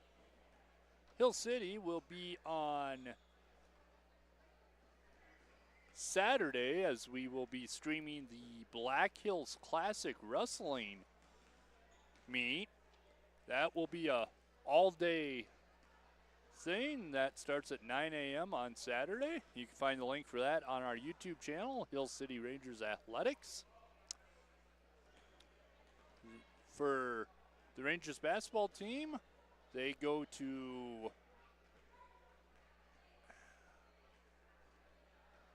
Hill City will be on Saturday, as we will be streaming the Black Hills Classic Wrestling meet. That will be a all-day thing that starts at 9 a.m. on Saturday. You can find the link for that on our YouTube channel, Hill City Rangers Athletics. For the Rangers basketball team, they go to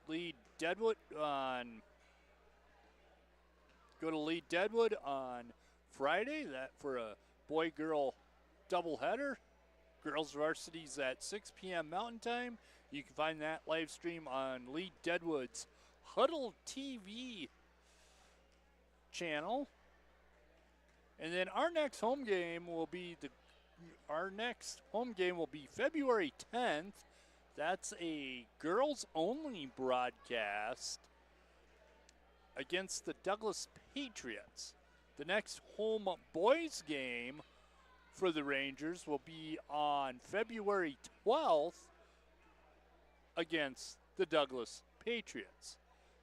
Lee Deadwood on Friday. That for a boy-girl doubleheader. Girls Varsity's at 6 p.m. Mountain Time. You can find that live stream on Lee Deadwood's Huddle TV channel. And then our next home game will be February 10th. That's a girls-only broadcast against the Douglas Patriots. The next home boys game for the Rangers will be on February 12th against the Douglas Patriots.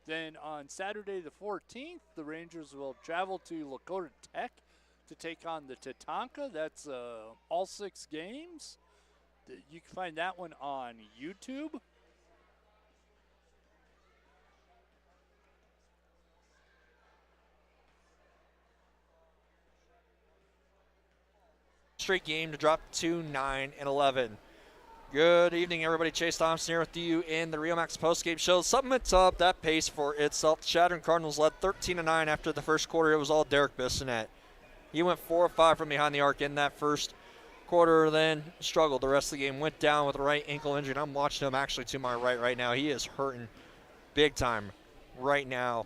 Then on Saturday the 14th, the Rangers will travel to Lakota Tech to take on the Tatanka. That's all 6 games. You can find that one on YouTube. Straight game to drop to 9 and 11. Good evening, everybody. Chase Thompson here with you in the Rio Max postgame show. Supplements up, that pace for itself. The Chadron Cardinals led 13-9 after the first quarter. It was all Derek Bissonette. He went 4 of 5 from behind the arc in that first quarter, then struggled the rest of the game. Went down with a right ankle injury, and I'm watching him actually to my right now. He is hurting big time right now.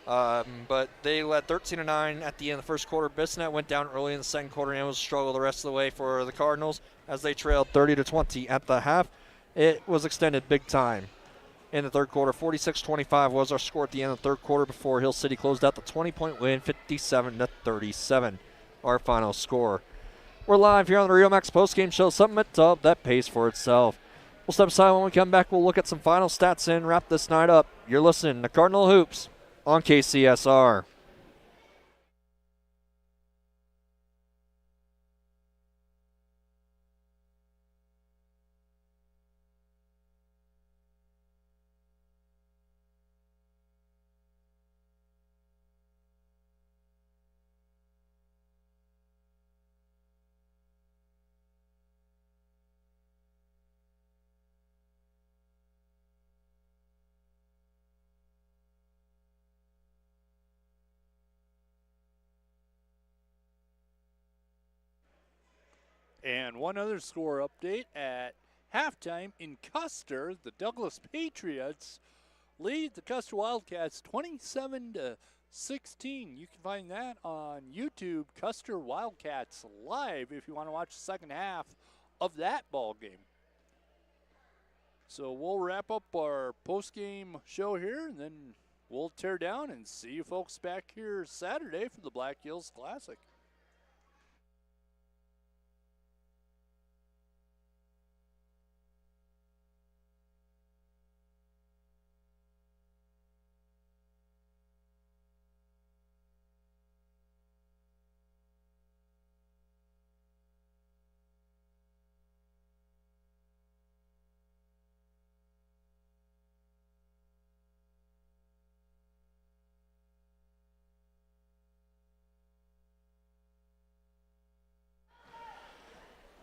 But they led 13-9 at the end of the first quarter. Bissonette went down early in the second quarter, and it was a struggle the rest of the way for the Cardinals as they trailed 30-20 at the half. It was extended big time in the third quarter. 46-25 was our score at the end of the third quarter before Hill City closed out the 20-point win, 57-37, our final score. We're live here on the Rio Max postgame show. Supplement up, that pays for itself. We'll step aside. When we come back, we'll look at some final stats and wrap this night up. You're listening to Cardinal Hoops on KCSR. And one other score update at halftime in Custer, the Douglas Patriots lead the Custer Wildcats 27-16. You can find that on YouTube, Custer Wildcats Live, if you want to watch the second half of that ball game. So we'll wrap up our post-game show here, and then we'll tear down and see you folks back here Saturday for the Black Hills Classic.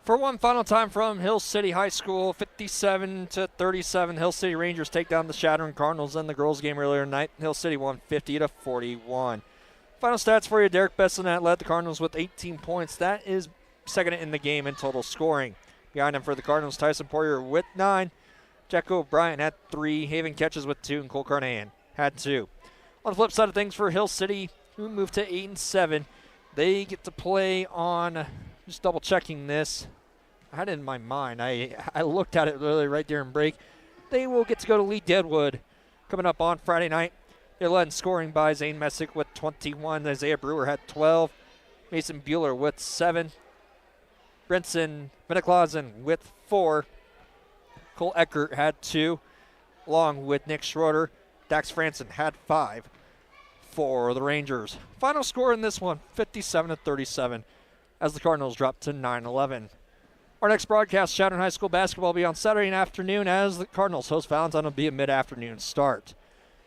For one final time from Hill City High School, 57-37. Hill City Rangers take down the Chadron Cardinals in the girls' game earlier tonight. Hill City won 50-41. Final stats for you: Derek Bessonet led the Cardinals with 18 points. That is second in the game in total scoring. Behind him for the Cardinals, Tyson Poirier with 9. Jacko Bryant had 3. Haven Catches with 2, and Cole Carnahan had 2. On the flip side of things for Hill City, who moved to 8-7, they get to play on. Just double checking this. I had it in my mind. I looked at it really right during break. They will get to go to Lee Deadwood coming up on Friday night. They're led in scoring by Zane Messick with 21. Isaiah Brewer had 12. Mason Bueller with 7. Brinson Miniklausen with 4. Cole Eckert had 2, along with Nick Schroeder. Dax Franson had 5 for the Rangers. Final score in this one, 57-37. As the Cardinals drop to 9-11. Our next broadcast, Chadron High School basketball, will be on Saturday afternoon as the Cardinals host Valentine. Will be a mid-afternoon start.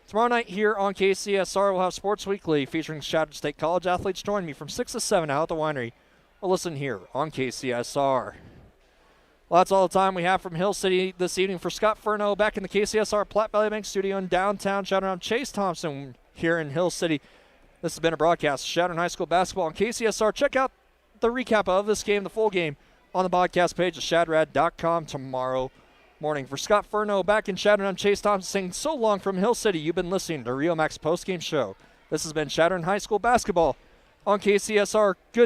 Tomorrow night here on KCSR, we'll have Sports Weekly featuring Chadron State College athletes. Join me from 6 to 7 out at the winery. Or listen here on KCSR. Well, that's all the time we have from Hill City this evening. For Scott Furno back in the KCSR Platte Valley Bank studio in downtown Chadron, I'm Chase Thompson here in Hill City. This has been a broadcast of Chadron High School basketball on KCSR. Check out the recap of this game, the full game, on the podcast page at shadrad.com tomorrow morning. For Scott Furno back in Chadron, I'm Chase Thompson saying so long from Hill City. You've been listening to Rio Max postgame show. This has been Chadron High School basketball on KCSR. Good